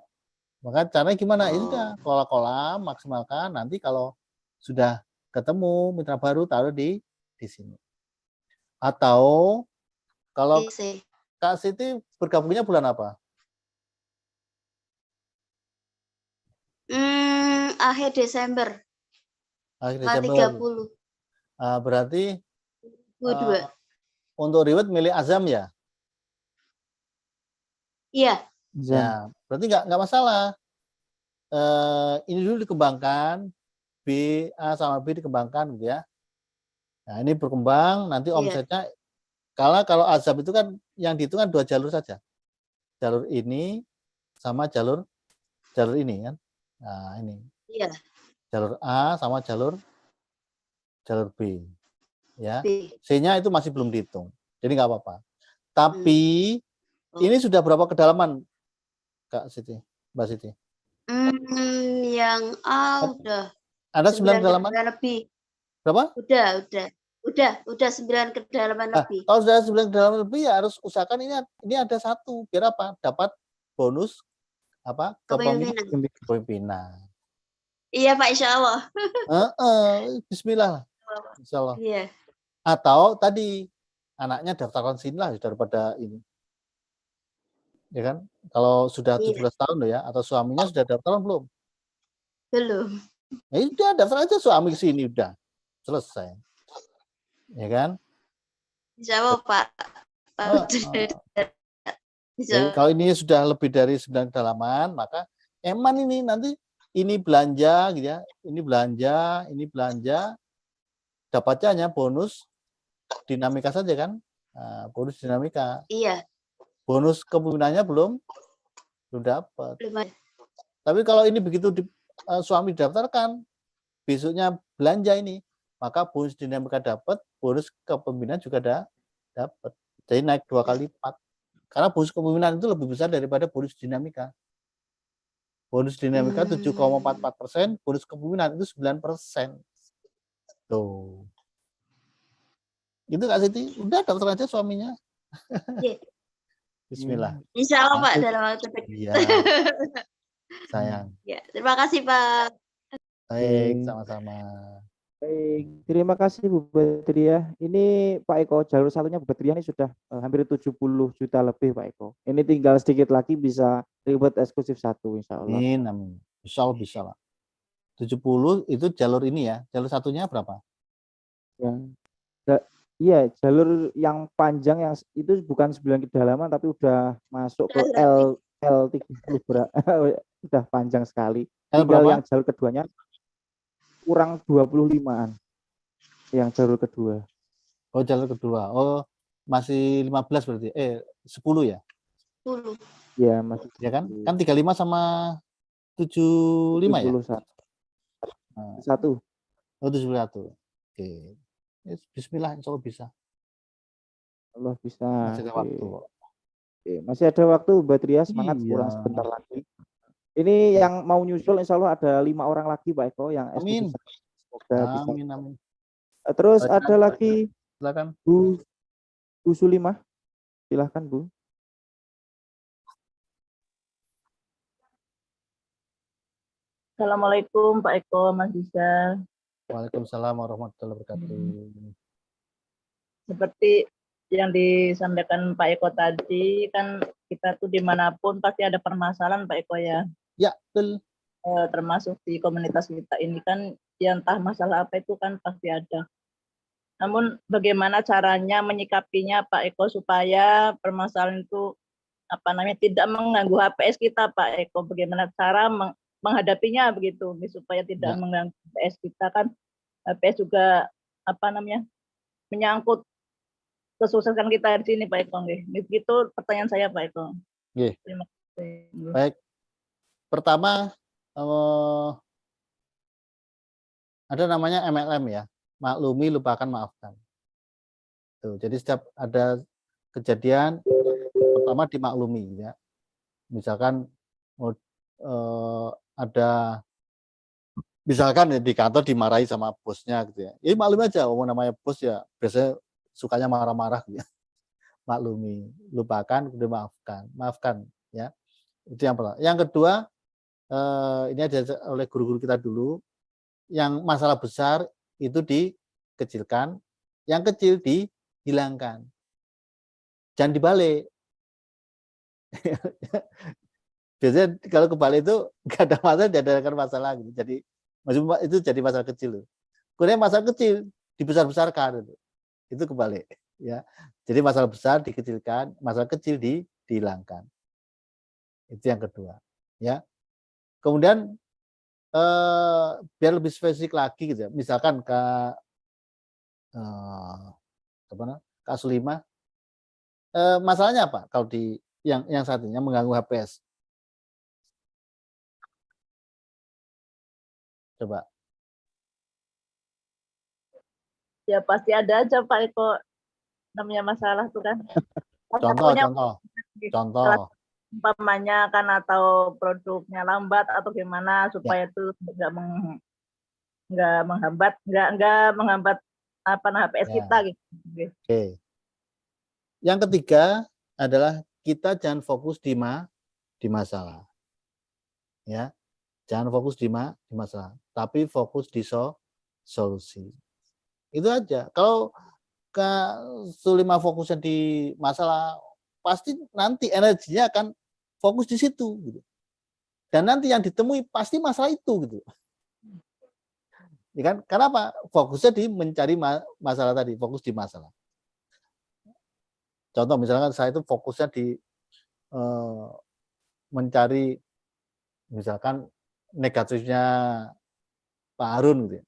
Maka caranya gimana? Ya sudah, kelola kolam, maksimalkan. Nanti kalau sudah ketemu mitra baru taruh di sini. Atau kalau Kak Siti bergabungnya bulan apa? Akhir Desember. Akhir Desember. 30. Berarti 22. Untuk reward milih Azam ya? Iya. Ya, berarti nggak masalah. Ini dulu dikembangkan, B, A sama B dikembangkan gitu ya. Nah ini berkembang, nanti omsetnya, kalau Azam itu kan yang dihitung kan 2 jalur saja. Jalur ini sama jalur ini kan. Nah ini. Iya. Jalur A sama jalur B. Ya. C-nya itu masih belum dihitung. Jadi nggak apa-apa. Tapi ini sudah berapa kedalaman Kak Siti, Mbak Siti? Yang A udah. Ada 9 kedalaman? Lebih. Berapa? Udah 9 kedalaman lebih. Kalau sudah 9 kedalaman lebih ya harus usahakan ini ada 1 biar apa? Dapat bonus apa? Kepemimpinan. Iya Pak, insya Allah. Bismillah. Insya Allah. Iya. Atau tadi anaknya daftarkan sini lah daripada ini. Ya kan? Kalau sudah 17 tahun loh ya, atau suaminya sudah daftar belum? Belum. Ya udah daftar aja suami ke sini udah. Selesai. Ya kan? Insya Allah Pak. Oh, jadi kalau ini sudah lebih dari 9 kedalaman, maka eman ini nanti ini belanja gitu ya, ini belanja, dapatnya hanya bonus dinamika saja kan, nah, bonus dinamika. Iya. Bonus kepemimpinannya belum dapat. Belum ada. Tapi kalau ini begitu suami daftarkan, besoknya belanja ini, maka bonus dinamika dapat, bonus kepemimpinan juga dapat. Jadi naik 2 kali lipat. Karena bonus kepemimpinan itu lebih besar daripada bonus dinamika. Bonus dinamika 7,44%, bonus kepemimpinan itu 9%. Tuh. Itu Kak Siti, udah daftar aja suaminya. Iya. Bismillah. Insya Allah Pak dalam waktu dekat. Iya. Sayang. Ya, terima kasih Pak. Baik, sama-sama. Baik, terima kasih Bu Badriah. Ini Pak Eko, jalur satunya Bu Badriah ini sudah hampir 70 juta lebih Pak Eko. Ini tinggal sedikit lagi bisa reward eksklusif 1 insya Allah. Amin. Insya Allah bisa lah. 70 itu jalur ini ya. Jalur satunya berapa? Iya, jalur yang panjang yang itu bukan 9 kedalaman tapi udah masuk ke L30 udah panjang sekali. Tinggal yang jalur keduanya kurang 25-an. Yang jalur kedua. Oh, jalur kedua. Oh, masih 15 berarti. 10 ya? 10. Iya, masih. Ya kan? Kan 35 sama 75 ya? 71. Oh, 71. Oke. Bismillah, insya Allah bisa. Allah bisa. Masih ada waktu. Oke, masih ada waktu, Badriah, semangat, kurang sebentar lagi. Ini yang mau nyusul insya Allah ada 5 orang lagi Pak Eko yang amin. Semoga bisa. Amin. Terus ada lagi silakan Bu Sulimah. Silahkan Bu. Assalamualaikum Pak Eko, Mas Bisa. Waalaikumsalam warahmatullahi wabarakatuh. Seperti yang disampaikan Pak Eko tadi, kan kita tuh dimanapun pasti ada permasalahan Pak Eko ya. Ya, betul. Termasuk di komunitas kita ini kan, ya entah masalah apa itu kan pasti ada. Namun bagaimana caranya menyikapinya Pak Eko supaya permasalahan itu tidak mengganggu HPS kita Pak Eko. Bagaimana cara menghadapinya begitu supaya tidak mengganggu HPS kita kan. HPS juga menyangkut kesuksesan kita di sini Pak Eko. Begitu pertanyaan saya Pak Eko. Terima kasih. Baik. Pertama ada namanya MLM ya, maklumi, lupakan, maafkan. Tuh, jadi setiap ada kejadian pertama dimaklumi ya. Misalkan ada misalkan di kantor dimarahi sama bosnya gitu ya. Ya maklumi aja, namanya bos ya biasanya sukanya marah-marah gitu ya. Maklumi, lupakan, kemudian maafkan. Maafkan ya. Itu yang pertama. Yang kedua, ini ada oleh guru-guru kita dulu, yang masalah besar itu dikecilkan, yang kecil dihilangkan. Jangan dibalik. Biasanya kalau kebalik itu nggak ada masalah, diadakan masalah gitu. Jadi itu jadi masalah kecil. Kemudian masalah kecil dibesar-besarkan itu kebalik ya. Jadi masalah besar dikecilkan, masalah kecil dihilangkan. Itu yang kedua ya. Kemudian biar lebih spesifik lagi gitu ya. Misalkan Kak Sulimah, masalahnya apa kalau di yang satunya mengganggu HPS? Coba. Ya pasti ada aja Pak Eko, namanya masalah tuh kan. Contoh. Umpamanya kan atau produknya lambat atau gimana supaya itu nggak menghambat HPS kita gitu. Oke. Yang ketiga adalah kita jangan fokus di masalah. Ya. Jangan fokus di masalah, tapi fokus di solusi. Itu aja. Kalau Kak Sulimah fokusnya di masalah, pasti nanti energinya akan fokus di situ gitu. Dan nanti yang ditemui pasti masalah itu gitu. Ya kan? Karena apa? Fokusnya di mencari masalah tadi, fokus di masalah. Contoh misalkan saya itu fokusnya di mencari misalkan negatifnya Pak Harun gitu ya.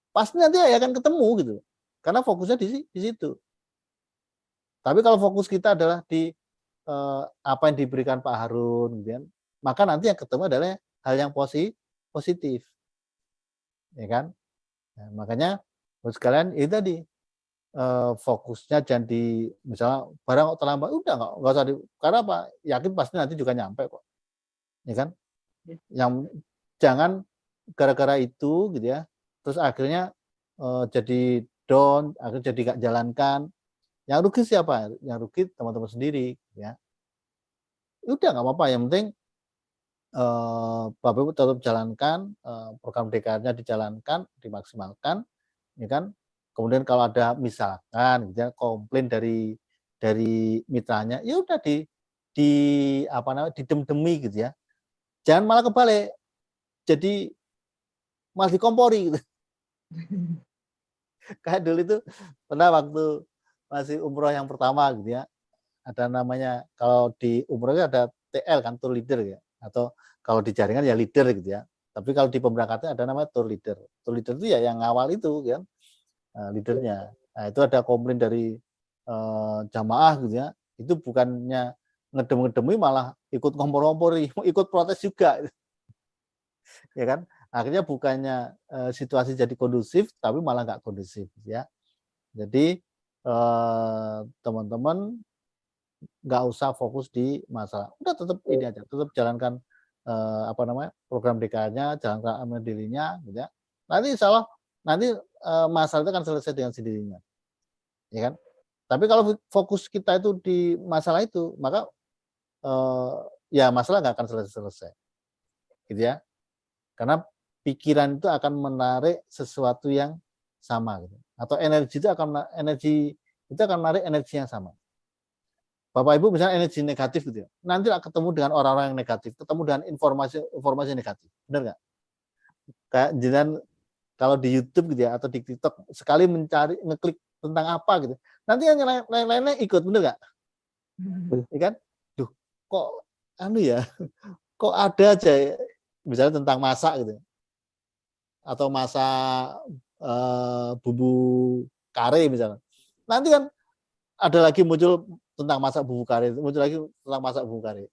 Pasti nanti ya akan ketemu gitu. Karena fokusnya di situ. Tapi kalau fokus kita adalah di apa yang diberikan Pak Harun gitu kan, maka nanti yang ketemu adalah hal yang positif. Ya kan? Nah, makanya sekalian itu tadi fokusnya jangan di misalnya barang terlambat udah nggak usah karena apa, yakin pasti nanti juga nyampe kok, ya kan, yang jangan gara-gara itu gitu ya terus akhirnya jadi down, akhirnya jadi nggak jalankan, yang rugi siapa, yang rugi teman-teman sendiri ya, udah nggak apa-apa, yang penting Bapak Ibu tetap jalankan program DKR-nya, dijalankan, dimaksimalkan, ya kan. Kemudian kalau ada misalkan gitu ya, komplain dari mitranya, ya udah di apa namanya didem-demi gitu ya. Jangan malah kebalik. Jadi malah dikompori gitu. Kayak dulu itu pernah waktu masih umroh yang pertama gitu ya. Ada namanya kalau di umroh ada TL kan, tour leader ya, atau kalau di jaringan ya leader gitu ya. Tapi kalau di pemberangkatan ada namanya tour leader. Tour leader itu ya yang ngawal itu kan. Leadernya. Nah, itu ada komplain dari jamaah gitu ya. Itu bukannya ngedem-ngedemi malah ikut ngompor-ngompori, ikut protes juga. Ya kan? Akhirnya bukannya situasi jadi kondusif tapi malah nggak kondusif ya. Jadi teman-teman nggak usah fokus di masalah. Udah tetap ini aja, tetap jalankan apa namanya? Program DK-nya, jalankan amal dirinya gitu ya. Nanti insyaallah nanti masalah itu akan selesai dengan sendirinya, ya kan? Tapi kalau fokus kita itu di masalah itu, maka ya masalah nggak akan selesai, gitu ya. Karena pikiran itu akan menarik sesuatu yang sama, gitu. Atau energi itu akan menarik energi yang sama. Bapak Ibu misalnya energi negatif gitu ya, nanti ketemu dengan orang-orang yang negatif, ketemu dengan informasi negatif, benar nggak? Kayak jenengan kalau di YouTube gitu ya atau di TikTok sekali mencari ngeklik tentang apa gitu, nanti yang lain-lainnya ikut, bener nggak? Ya kan? Duh, kok anu ya, kok ada aja misalnya tentang masak gitu, atau masak bumbu kare misalnya. Nanti kan ada lagi muncul tentang masak bumbu kare, muncul lagi tentang masak bumbu kare.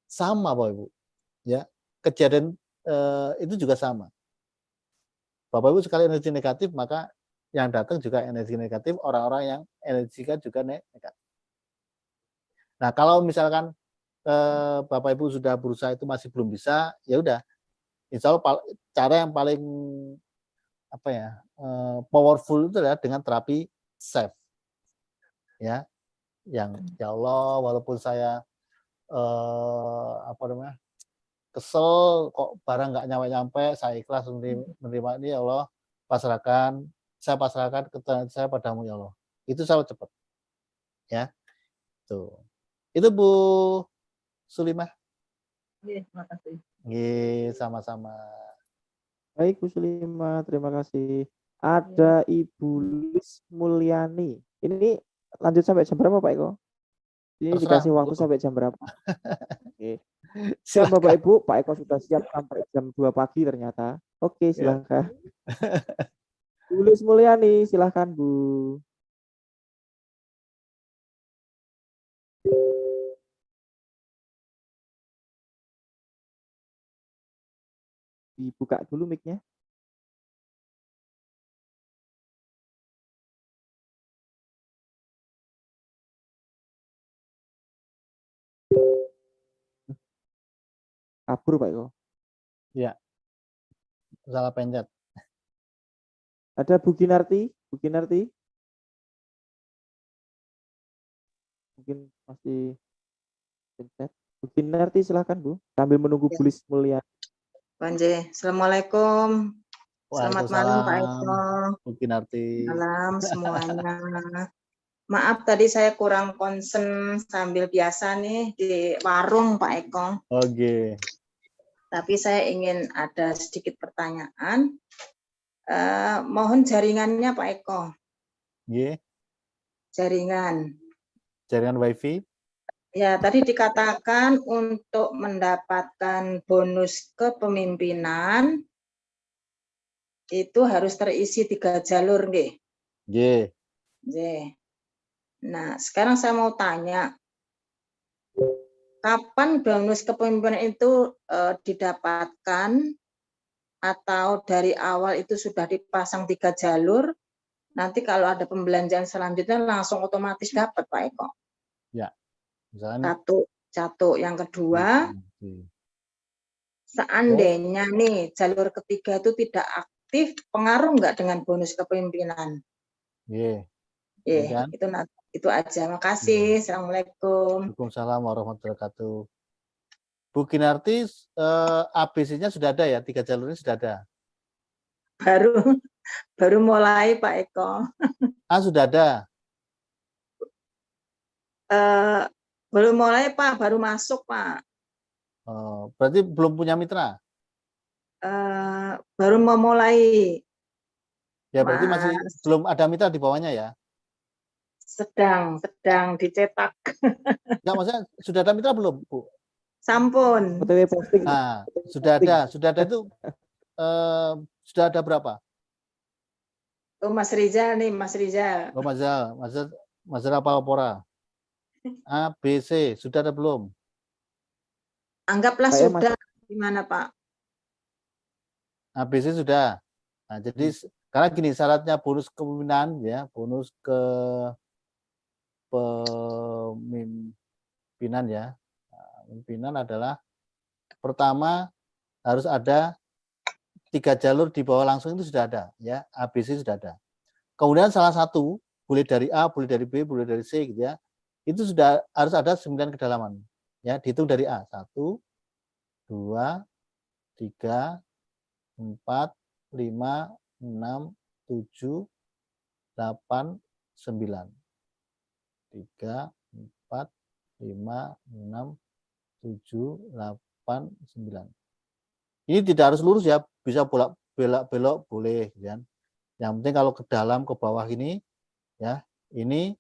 Sama Bapak Ibu, ya kejadian itu juga sama. Bapak Ibu sekali energi negatif, maka yang datang juga energi negatif, orang-orang yang energinya juga negatif. Nah, kalau misalkan Bapak Ibu sudah berusaha itu masih belum bisa, ya udah. Insya Allah cara yang paling apa ya powerful itu adalah dengan terapi self. Ya, yang ya Allah, walaupun saya apa namanya kesel kok barang nggak nyampe-nyampe, saya ikhlas menerima ini ya Allah, saya pasrahkan ketenangan saya padamu ya Allah. Itu selalu cepat. Ya. Tuh. Itu Bu Sulimah. Iya, terima kasih. Iya, sama-sama. Baik Bu Sulimah, terima kasih. Ada Ibu Lis Mulyani. Ini lanjut sampai jam berapa Pak Eko? Ini Terserah, dikasih waktu sampai jam berapa? Oke. Dan Bapak Ibu, Pak Eko sudah siap sampai jam 2 pagi ternyata. Oke, silahkan. Bu Lis Mulyani, silahkan Bu. Dibuka dulu mic-nya. Kabur Pak Eko. Ya. Salah pencet. Ada Bu Ginarti, Bu Ginarti. Mungkin masih pencet. Bu Ginarti silahkan Bu, sambil menunggu Bu Lis Mulyani. Panje, Assalamualaikum. Selamat malam Pak Eko. Bu Ginarti. Malam semuanya. Maaf tadi saya kurang concern sambil biasa nih di warung Pak Eko. Oke. Tapi saya ingin ada sedikit pertanyaan. Mohon jaringannya Pak Eko. Yeah. Jaringan. jaringan WiFi. Ya, tadi dikatakan untuk mendapatkan bonus kepemimpinan itu harus terisi 3 jalur, nggih. Nggih. Nggih. Nah, sekarang saya mau tanya, kapan bonus kepemimpinan itu didapatkan atau dari awal itu sudah dipasang 3 jalur? Nanti kalau ada pembelanjaan selanjutnya langsung otomatis dapat, Pak Eko. Ya. Misalnya Satu. Yang kedua, seandainya nih jalur ketiga itu tidak aktif, pengaruh nggak dengan bonus kepemimpinan? Iya. Itu aja. Makasih. Assalamualaikum. Waalaikumsalam warahmatullahi wabarakatuh. Bu Kinarti, ABC-nya sudah ada ya? 3 jalurnya sudah ada? Baru mulai, Pak Eko. Sudah ada? Belum mulai, Pak. Baru masuk, Pak. Berarti belum punya mitra? Baru memulai. Ya, berarti masih belum ada mitra di bawahnya ya? Sedang dicetak. Enggak, maksudnya sudah ada mitra belum, Bu? Sampun. Nah, sudah ada itu sudah ada berapa? Oh, Mas Rizal nih, Mas Rizal. Oh, Mas Rizal apa Opora? A, B, C, sudah ada belum? Anggaplah sudah. Gimana, Pak? A, B, C sudah. Nah, jadi karena gini syaratnya bonus kepemimpinan ya, bonus kepemimpinan ya. Pimpinan adalah pertama harus ada 3 jalur di bawah langsung itu sudah ada ya, ABC sudah ada. Kemudian salah satu boleh dari A, boleh dari B, boleh dari C gitu ya. Itu sudah harus ada 9 kedalaman. Ya, dihitung dari A. 1 2 3 4 5 6 7 8 9 3 4 5 6 7, 8, 9. Ini tidak harus lurus ya, bisa belok boleh ya. Yang penting kalau ke dalam ke bawah ini ya, ini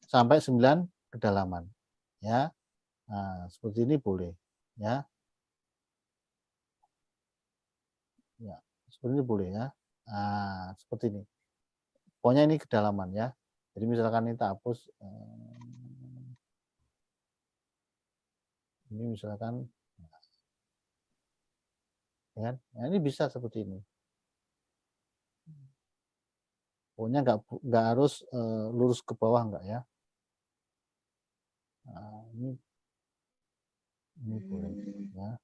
sampai 9 kedalaman ya. Nah, seperti ini boleh ya. Ya, seperti ini boleh ya. Nah, seperti ini. Pokoknya ini kedalaman ya. Jadi misalkan ini tak hapus ini misalkan ya kan? Nah, ini bisa seperti ini. Pokoknya nggak harus lurus ke bawah enggak ya. Nah, ini boleh ya.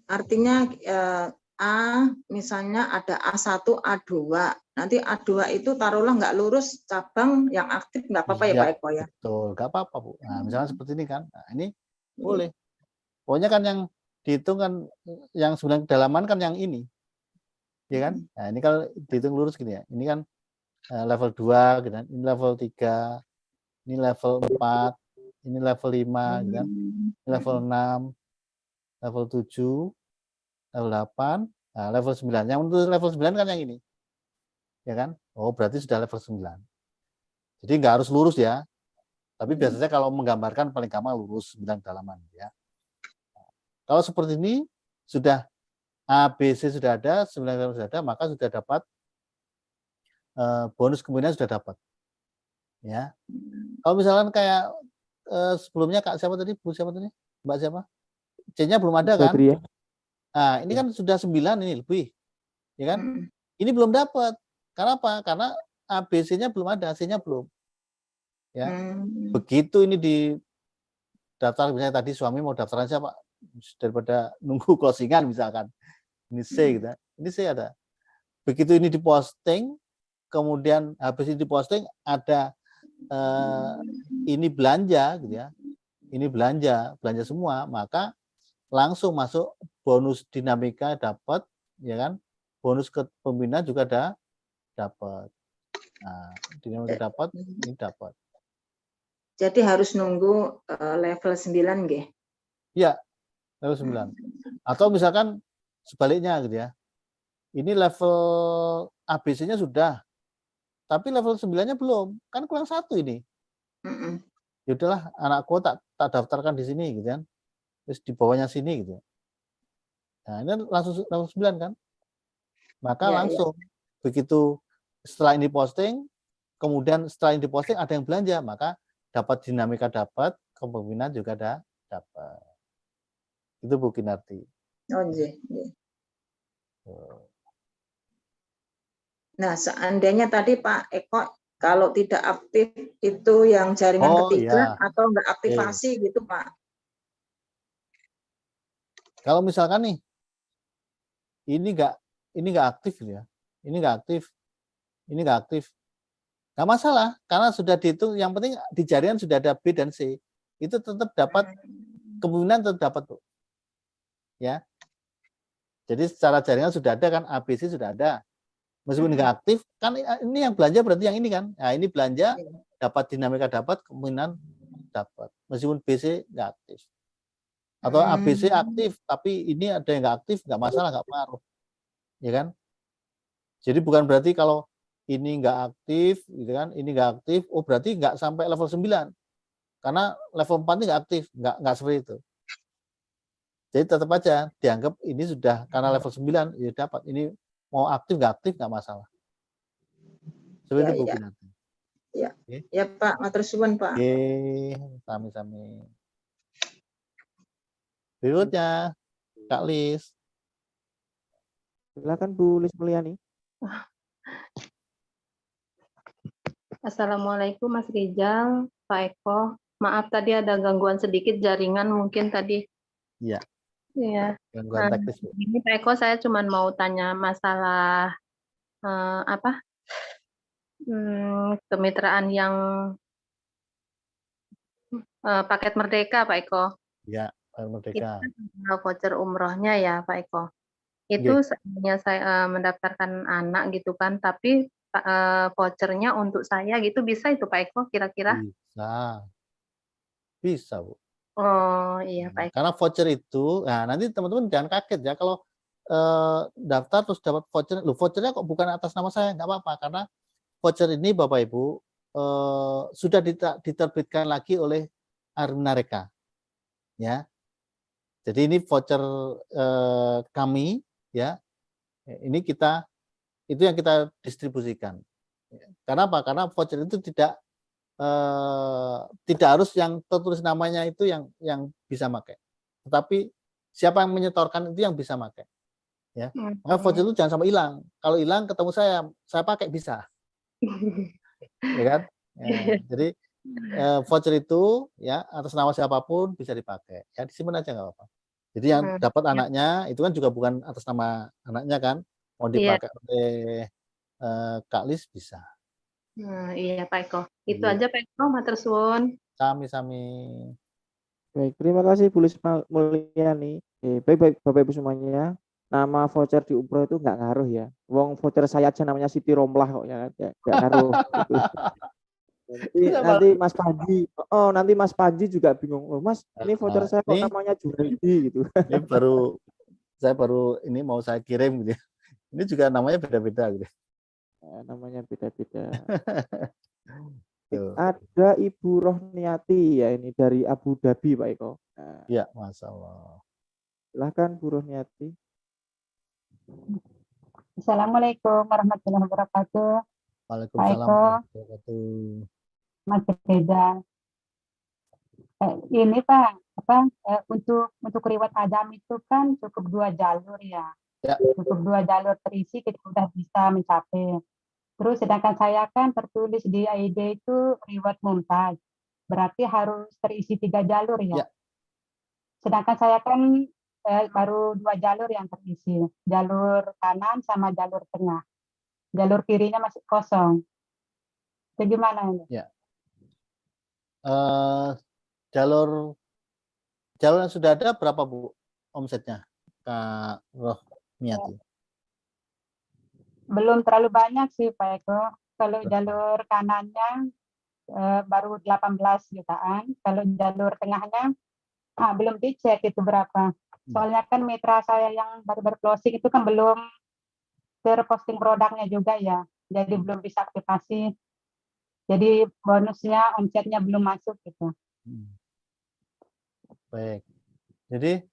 Artinya A misalnya ada A1, A2. Nanti A2 itu taruhlah nggak lurus cabang yang aktif nggak apa-apa ya Pak Eko ya? Betul, nggak apa-apa Bu. Nah, misalnya seperti ini kan. Nah, ini boleh. Pokoknya kan yang dihitung kan yang 9 kedalaman kan yang ini. Ya kan? Nah, ini kalau dihitung lurus gini ya. Ini kan level 2 gitu kan. Ini level 3. Ini level 4. Ini level 5 gitu kan. Ini level 6. Level 7. Level 8. Nah, level 9. Yang untuk level 9 kan yang ini. Ya kan? Oh, berarti sudah level 9. Jadi nggak harus lurus ya. Tapi biasanya kalau menggambarkan paling gampang lurus 9 kedalaman ya. Kalau seperti ini sudah A, B, C sudah ada, 9 kedalaman sudah ada, maka sudah dapat bonus kepemimpinan sudah dapat. Ya. Kalau misalkan kayak sebelumnya Kak siapa tadi? Bu siapa tadi? Mbak siapa? C-nya belum ada kan? Ya. Nah, ini kan sudah 9 ini lebih. Ya kan? Ini belum dapat. Karena apa? Karena A, B, C-nya belum ada, C-nya belum. Ya. Begitu ini di daftar, misalnya tadi suami mau daftaran siapa? Daripada nunggu closingan misalkan. Ini C gitu. Ini C ada. Begitu ini diposting, kemudian habis ini diposting ada ini belanja gitu ya. Ini belanja semua, maka langsung masuk bonus dinamika dapat, ya kan? Bonus kepemimpinan juga ada dapat. Nah, dinamika dapat, ini dapat. Jadi harus nunggu level 9 nggih? Iya, level 9. Atau misalkan sebaliknya gitu ya. Ini level ABC-nya sudah, tapi level 9-nya belum, kan kurang 1 ini. Ya udahlah, anakku tak daftarkan di sini gitu kan. Terus di bawahnya sini gitu. Nah, ini langsung level 9 kan. Maka langsung begitu setelah ini posting, kemudian setelah ini diposting ada yang belanja, maka dapat dinamika, dapat kepemimpinan juga dapat. Itu Bu Kinarti. Oh, iya. Nah, seandainya tadi Pak Eko kalau tidak aktif itu yang jaringan ketiga atau enggak aktivasi gitu Pak. Kalau misalkan nih ini enggak aktif ya. Ini enggak aktif. Ini enggak aktif. Enggak masalah karena sudah dihitung, yang penting di jaringan sudah ada B dan C. Itu tetap dapat kemungkinan tetap dapat, Bu. Ya. Jadi secara jaringan sudah ada kan, ABC sudah ada. Meskipun enggak aktif, kan ini yang belanja berarti yang ini kan. Nah, ini belanja dapat dinamika, dapat kemungkinan dapat. Meskipun BC enggak aktif. Atau ABC aktif, tapi ini ada yang nggak aktif, nggak masalah, nggak pengaruh, ya kan? Jadi bukan berarti kalau ini nggak aktif, gitu kan? Ini nggak aktif, oh berarti nggak sampai level 9, karena level 4 ini nggak aktif, nggak seperti itu. Jadi tetap aja dianggap ini sudah karena level 9, ya dapat. Ini mau aktif nggak masalah. Seperti itu Bu Kinarti. Ya, ya Pak, matur suwun Pak. Oke, sami-sami. Berikutnya, Kak Lis. Silakan Bu Lis Mulyani. Assalamualaikum Mas Rizal, Pak Eko. Maaf tadi ada gangguan sedikit jaringan mungkin tadi. Iya. Iya. Gangguan teknis. Ini Pak Eko, saya cuma mau tanya masalah kemitraan yang paket Merdeka, Pak Eko. Iya. Merdeka. Voucher umrohnya ya Pak Eko. Itu seandainya saya mendaftarkan anak gitu kan, tapi vouchernya untuk saya gitu bisa itu Pak Eko kira-kira? Bisa Bu. Oh iya Pak Eko. Karena voucher itu, nah nanti teman-teman jangan kaget ya kalau daftar terus dapat voucher, loh vouchernya kok bukan atas nama saya, nggak apa-apa karena voucher ini Bapak Ibu sudah diterbitkan lagi oleh Arunareka, ya. Jadi ini voucher kami, ya. Ini itu yang kita distribusikan. Karena apa? Karena voucher itu tidak harus yang tertulis namanya itu yang bisa pakai. Tetapi siapa yang menyetorkan itu yang bisa pakai. Ya. Maka voucher itu jangan sampai hilang. Kalau hilang ketemu saya pakai bisa. Ya kan? Ya, jadi voucher itu ya atas nama siapapun bisa dipakai. Ya disimpan aja nggak apa-apa. Jadi yang dapat anaknya itu kan juga bukan atas nama anaknya kan, mau dipakai oleh Kak Lis bisa. Iya Pak Eko. Itu aja Pak Eko, matur suwun. Sami-sami. Baik, terima kasih Bu Lis Mulyani. Baik Bapak Ibu semuanya. Nama voucher di umroh itu nggak ngaruh ya. Wong voucher saya aja namanya Siti Romlah kok ya, nggak ngaruh. Nanti Mas Panji, nanti Mas Panji juga bingung, loh Mas, ini voucher saya kok namanya Junaidi gitu. Ini saya baru ini mau saya kirim gitu. Ini juga namanya beda-beda gitu. Namanya beda-beda. Ada Ibu Rohniati ya ini dari Abu Dhabi Pak Eko. Iya, masalah. Silahkan Bu Rohniati. Assalamualaikum warahmatullahi wabarakatuh. Waalaikumsalam warahmatullahi wabarakatuh. Mas Rizal. Ini Pak, untuk riwayat Adam itu kan cukup 2 jalur ya. Cukup 2 jalur terisi kita sudah bisa mencapai. Terus sedangkan saya kan tertulis di ID itu riwayat Mumtaz. Berarti harus terisi 3 jalur ya. Sedangkan saya kan baru 2 jalur yang terisi. Jalur kanan sama jalur tengah. Jalur kirinya masih kosong. Itu gimana ini? Ya. Jalur yang sudah ada berapa Bu omsetnya Kak Rohniati? Belum terlalu banyak sih Pak Eko. Kalau jalur kanannya baru 18 jutaan. Kalau jalur tengahnya belum dicek itu berapa. Soalnya kan mitra saya yang baru closing itu kan belum terposting produknya juga ya. Jadi belum bisa aktivasi. Jadi bonusnya omsetnya belum masuk gitu. Baik. Jadi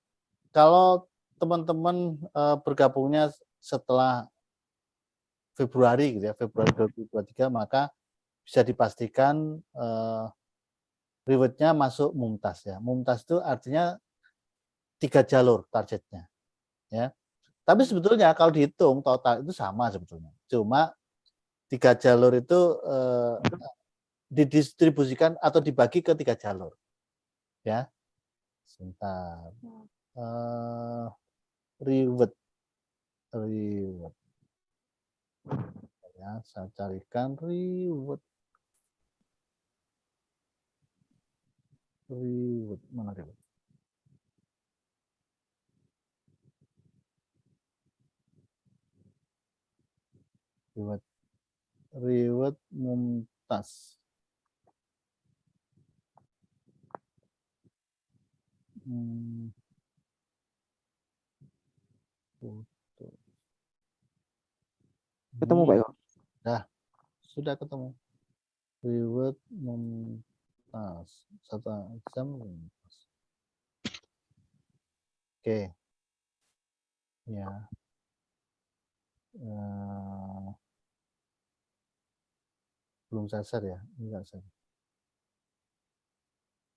kalau teman-teman bergabungnya setelah Februari gitu ya, Februari 2023, maka bisa dipastikan rewardnya masuk Mumtaz ya. Mumtaz itu artinya 3 jalur targetnya ya. Tapi sebetulnya kalau dihitung total itu sama sebetulnya. Cuma 3 jalur itu didistribusikan atau dibagi ke 3 jalur. Ya. Sebentar. Reward. Ya, saya carikan reward. Mana reward? Reward Mumtaz. Ketemu Pak Eko? Nah, sudah ketemu. Reward Mumtaz. 1 jam Mumtaz. Oke. Ya. Belum saya share ya. Enggak share.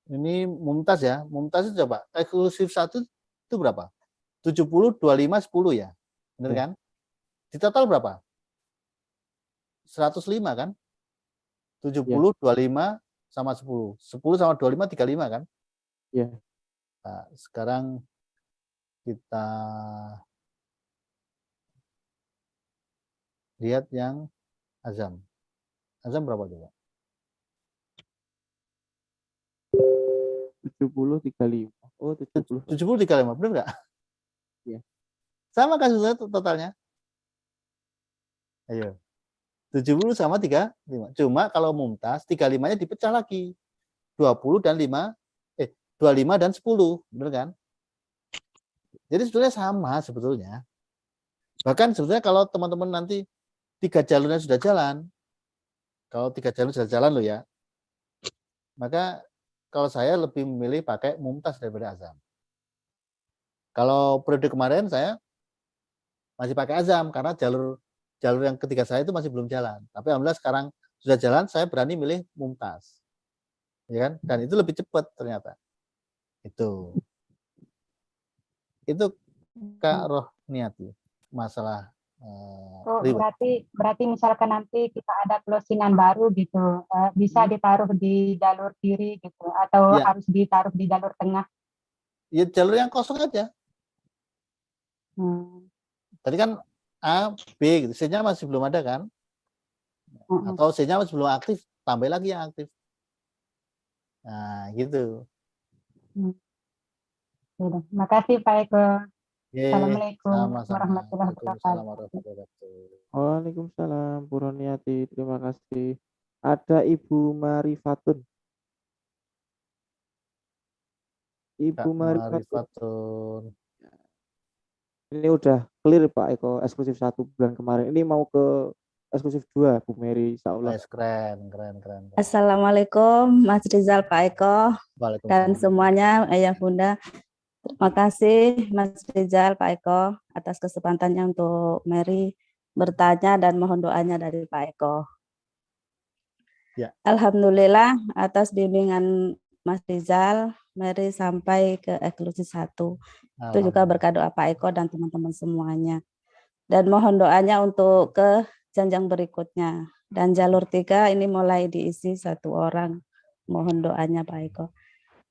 Ini Mumtaz ya. Mumtaz itu coba. Eksklusif 1 itu berapa? 70, 25, 10 ya. Benar kan? Di total berapa? 105 kan? 70, 25 sama 10. 10 sama 25, 35 kan? Iya. Nah, sekarang kita lihat yang Azam. Azam berapa coba? 70, 35. Oh, 70. 70, 35. Benar nggak? Iya. Sama kan totalnya? Ayo. 70 sama 35. Cuma kalau Mumtaz 35-nya dipecah lagi. 20 dan 5 25 dan 10, benar kan? Jadi sebetulnya sama sebetulnya. Bahkan sebetulnya kalau teman-teman nanti 3 jalurnya sudah jalan. Kalau 3 jalur sudah jalan loh ya. Maka kalau saya lebih memilih pakai Mumtaz daripada Azam. Kalau periode kemarin saya masih pakai Azam karena jalur yang ketiga saya itu masih belum jalan. Tapi alhamdulillah sekarang sudah jalan, saya berani milih Mumtaz. Ya kan? Dan itu lebih cepat ternyata. Itu Kak Rohniati masalah berarti misalkan nanti kita ada closingan baru gitu, bisa ditaruh di jalur kiri gitu atau harus ditaruh di jalur tengah? Ya jalur yang kosong aja. Tadi kan A, B gitu. C-nya masih belum ada kan? Atau C-nya masih belum aktif, tambah lagi yang aktif. Nah, gitu. Makasih Pak Eko. Assalamualaikum warahmatullahi wabarakatuh. Waalaikumsalam Bu Roniati, terima kasih. Ada Ibu Marifatun. Ibu Marifatun. Ini udah clear Pak Eko, eksklusif 1 bulan kemarin. Ini mau ke eksklusif 2 Bu Mary, insyaallah. Keren. Assalamualaikum Mas Rizal, Pak Eko, dan semuanya Ayah Bunda. Terima kasih Mas Rizal, Pak Eko atas kesempatannya untuk Mary bertanya dan mohon doanya dari Pak Eko. Ya. Alhamdulillah atas bimbingan Mas Rizal, Mary sampai ke eksklusif 1. Itu juga berkat doa Pak Eko dan teman-teman semuanya. Dan mohon doanya untuk ke jenjang berikutnya. Dan jalur 3 ini mulai diisi 1 orang. Mohon doanya Pak Eko.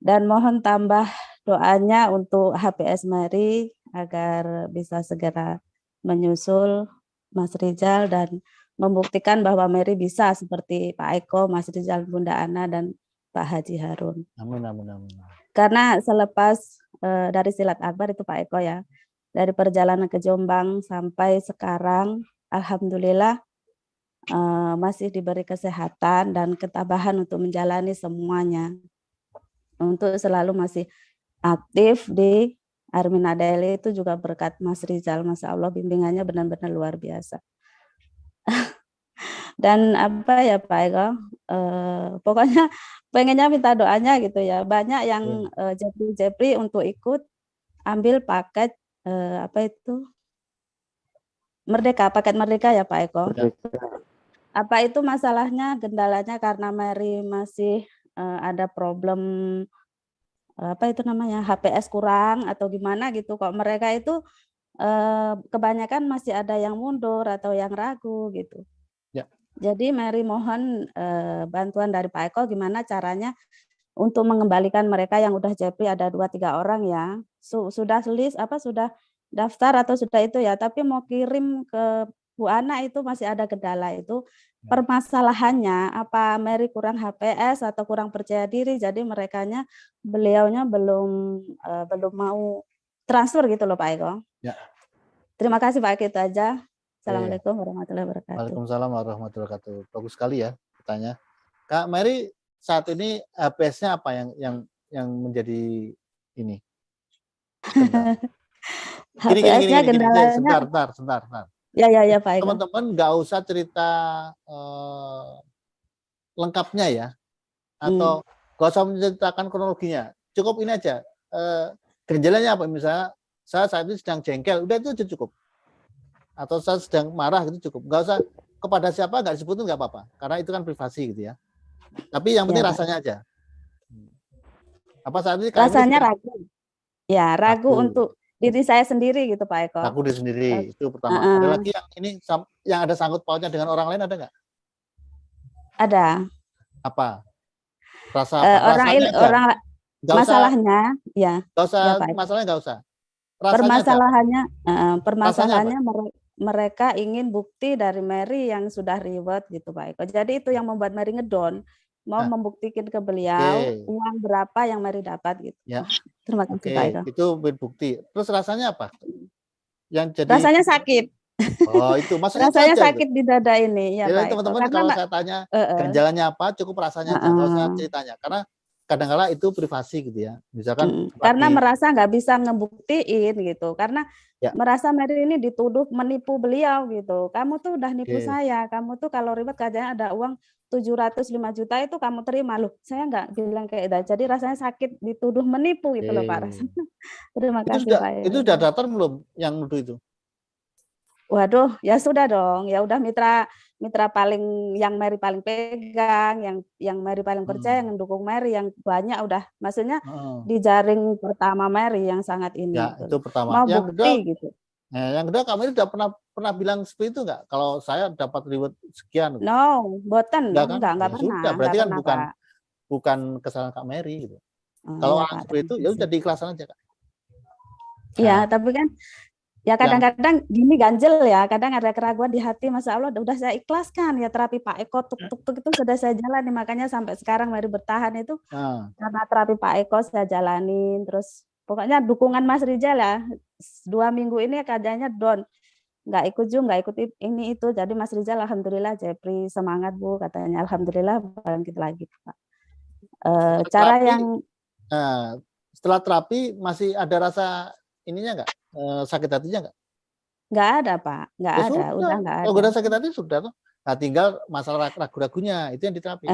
Dan mohon tambah doanya untuk HPS Mary agar bisa segera menyusul Mas Rizal dan membuktikan bahwa Mary bisa seperti Pak Eko, Mas Rizal, Bunda Ana, dan Pak Haji Harun. Amin. Karena selepas dari Silat Akbar itu Pak Eko ya, dari perjalanan ke Jombang sampai sekarang, alhamdulillah masih diberi kesehatan dan ketabahan untuk menjalani semuanya. Untuk selalu masih aktif di Armin Adeli itu juga berkat Mas Rizal, Masya Allah bimbingannya benar-benar luar biasa. Dan apa ya Pak Eko, pokoknya pengennya minta doanya gitu ya. Banyak yang Jepri untuk ikut ambil paket apa itu Merdeka, paket Merdeka ya Pak Eko. Apa itu masalahnya, kendalanya karena Mary masih ada problem apa itu namanya HPS kurang atau gimana gitu. Kok mereka itu kebanyakan masih ada yang mundur atau yang ragu gitu. Jadi Mary mohon bantuan dari Pak Eko gimana caranya untuk mengembalikan mereka yang udah Jepri ada 2-3 orang ya. Sudah list apa sudah daftar atau sudah itu ya, tapi mau kirim ke Bu Ana itu masih ada kendala itu. Permasalahannya apa Mary kurang HPS atau kurang percaya diri, jadi beliaunya belum mau transfer gitu loh Pak Eko. Ya. Terima kasih Pak Eko, itu aja. Assalamualaikum warahmatullahi wabarakatuh. Waalaikumsalam warahmatullahi wabarakatuh. Bagus sekali ya pertanyaan. Kak Mary, saat ini HPS-nya apa yang menjadi ini? HPS-nya kendalanya. Sebentar. Ya Pak Eko. Teman-teman nggak usah cerita lengkapnya ya, atau nggak usah menceritakan kronologinya. Cukup ini aja. Gejalanya apa? Misalnya saya saat ini sedang jengkel, udah itu aja cukup. Atau saya sedang marah gitu cukup. Nggak usah kepada siapa nggak disebutin nggak apa-apa, karena itu kan privasi gitu ya. Tapi yang penting rasanya aja. Apa saat ini rasanya ragu? Ya ragu untuk diri saya sendiri gitu Pak Eko. Ragu diri sendiri itu pertama. Ada lagi yang ini yang ada sangkut pautnya dengan orang lain ada nggak? Ada. Apa? Rasa apa? Orang masalahnya ya. Nggak usah ya, masalahnya nggak usah. Permasalahannya mereka ingin bukti dari Mary yang sudah reward gitu Pak Eko. Jadi itu yang membuat Mary ngedon, mau membuktikan ke beliau uang berapa yang Mary dapat gitu. Ya. Terima kasih Pak Eko. Itu bukti. Terus rasanya apa? Yang jadi rasanya sakit. Oh itu maksudnya rasanya sakit di dada ini ya Pak Eko. Teman-teman kalau saya tanya gejalanya apa, cukup rasanya aja, nggak usah ceritanya karena kadang-kala itu privasi gitu ya. Misalkan karena merasa nggak bisa ngebuktiin gitu, karena merasa Mary ini dituduh menipu beliau gitu. Kamu tuh udah nipu saya, kamu tuh kalau ribet kerjanya ada uang 705 juta itu kamu terima loh. Saya nggak bilang kayak itu. Jadi rasanya sakit dituduh menipu gitu loh Pak rasanya. Terima kasih Pak. Itu sudah daftar belum yang nuduh itu? Waduh, ya sudah dong. Ya udah mitra paling yang Mary paling pegang, yang Mary paling percaya, yang mendukung Mary, yang banyak udah, maksudnya di jaring pertama Mary yang sangat ini. Ya, gitu. Itu pertama. Mau yang bukti kedua, gitu. Yang kedua, kamu udah pernah bilang seperti itu nggak? Kalau saya dapat reward sekian. No, boten, enggak ya, pernah. Sudah, berarti kan pernah, bukan kesalahan Kak Mary gitu. Kalau ya, seperti itu, ya udah diikhlasan aja Kak. Iya, tapi kan ya kadang-kadang gini ganjel ya, kadang ada keraguan di hati, Masya Allah udah saya ikhlaskan ya terapi Pak Eko tuk itu sudah saya jalani, makanya sampai sekarang Mary bertahan itu karena terapi Pak Eko saya jalanin, terus pokoknya dukungan Mas Rizal ya, 2 minggu ini keadaannya down, nggak ikut juga, nggak ikut ini itu, jadi Mas Rizal alhamdulillah Jepri semangat Bu katanya, alhamdulillah bangkit lagi Pak. Cara terapi, yang setelah terapi masih ada rasa ininya nggak? Sakit hatinya nggak? Nggak ada Pak, nggak ada, udah nggak ada. Kalau udah sakit hati sudah tuh. Nah, tinggal masalah ragu-ragunya itu yang diterapi.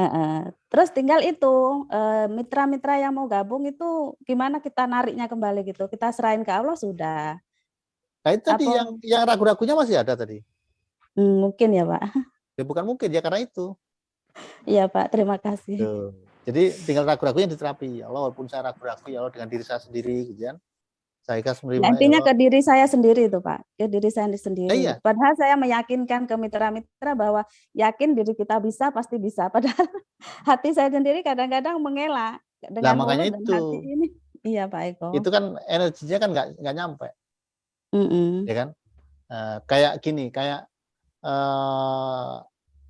Terus tinggal itu mitra-mitra yang mau gabung itu gimana kita nariknya kembali gitu, kita serahin ke Allah sudah. Nah itu tadi yang ragu-ragunya masih ada tadi. Mungkin ya Pak. Ya bukan mungkin ya karena itu. Iya Pak, terima kasih. Tuh. Jadi tinggal ragu-ragunya diterapi. Ya Allah, walaupun saya ragu-ragu ya Allah dengan diri saya sendiri gitu kan. Saya ikhlas menerima. Intinya ke diri saya sendiri itu Pak, ke diri saya sendiri. Iya. Padahal saya meyakinkan ke mitra-mitra bahwa yakin diri kita bisa, pasti bisa. Padahal hati saya sendiri kadang-kadang mengelak dengan makanya itu. Hati ini. Iya Pak Eko. Itu kan energinya kan nggak nyampe, ya kan? Kayak gini, kayak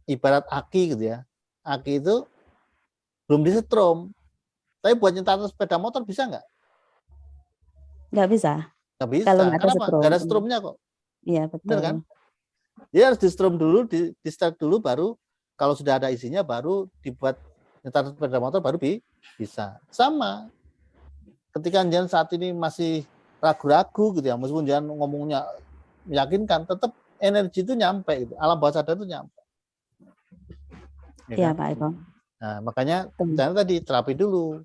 ibarat aki gitu ya. Aki itu belum disetrum, tapi buat nyetar sepeda motor bisa nggak? Nggak bisa. Nggak bisa. Kalau kenapa? Nggak ada strumnya kok. Iya betul. Benar kan? Dia harus di strum dulu, di start dulu, baru kalau sudah ada isinya baru dibuat nyetar sepeda motor baru bisa. Sama. Ketika Anjan saat ini masih ragu-ragu gitu ya, meskipun jangan ngomongnya meyakinkan, tetap energi itu nyampe gitu, alam bawah sadar itu nyampe. Iya Pak Eko. Nah, makanya jangan tadi terapi dulu,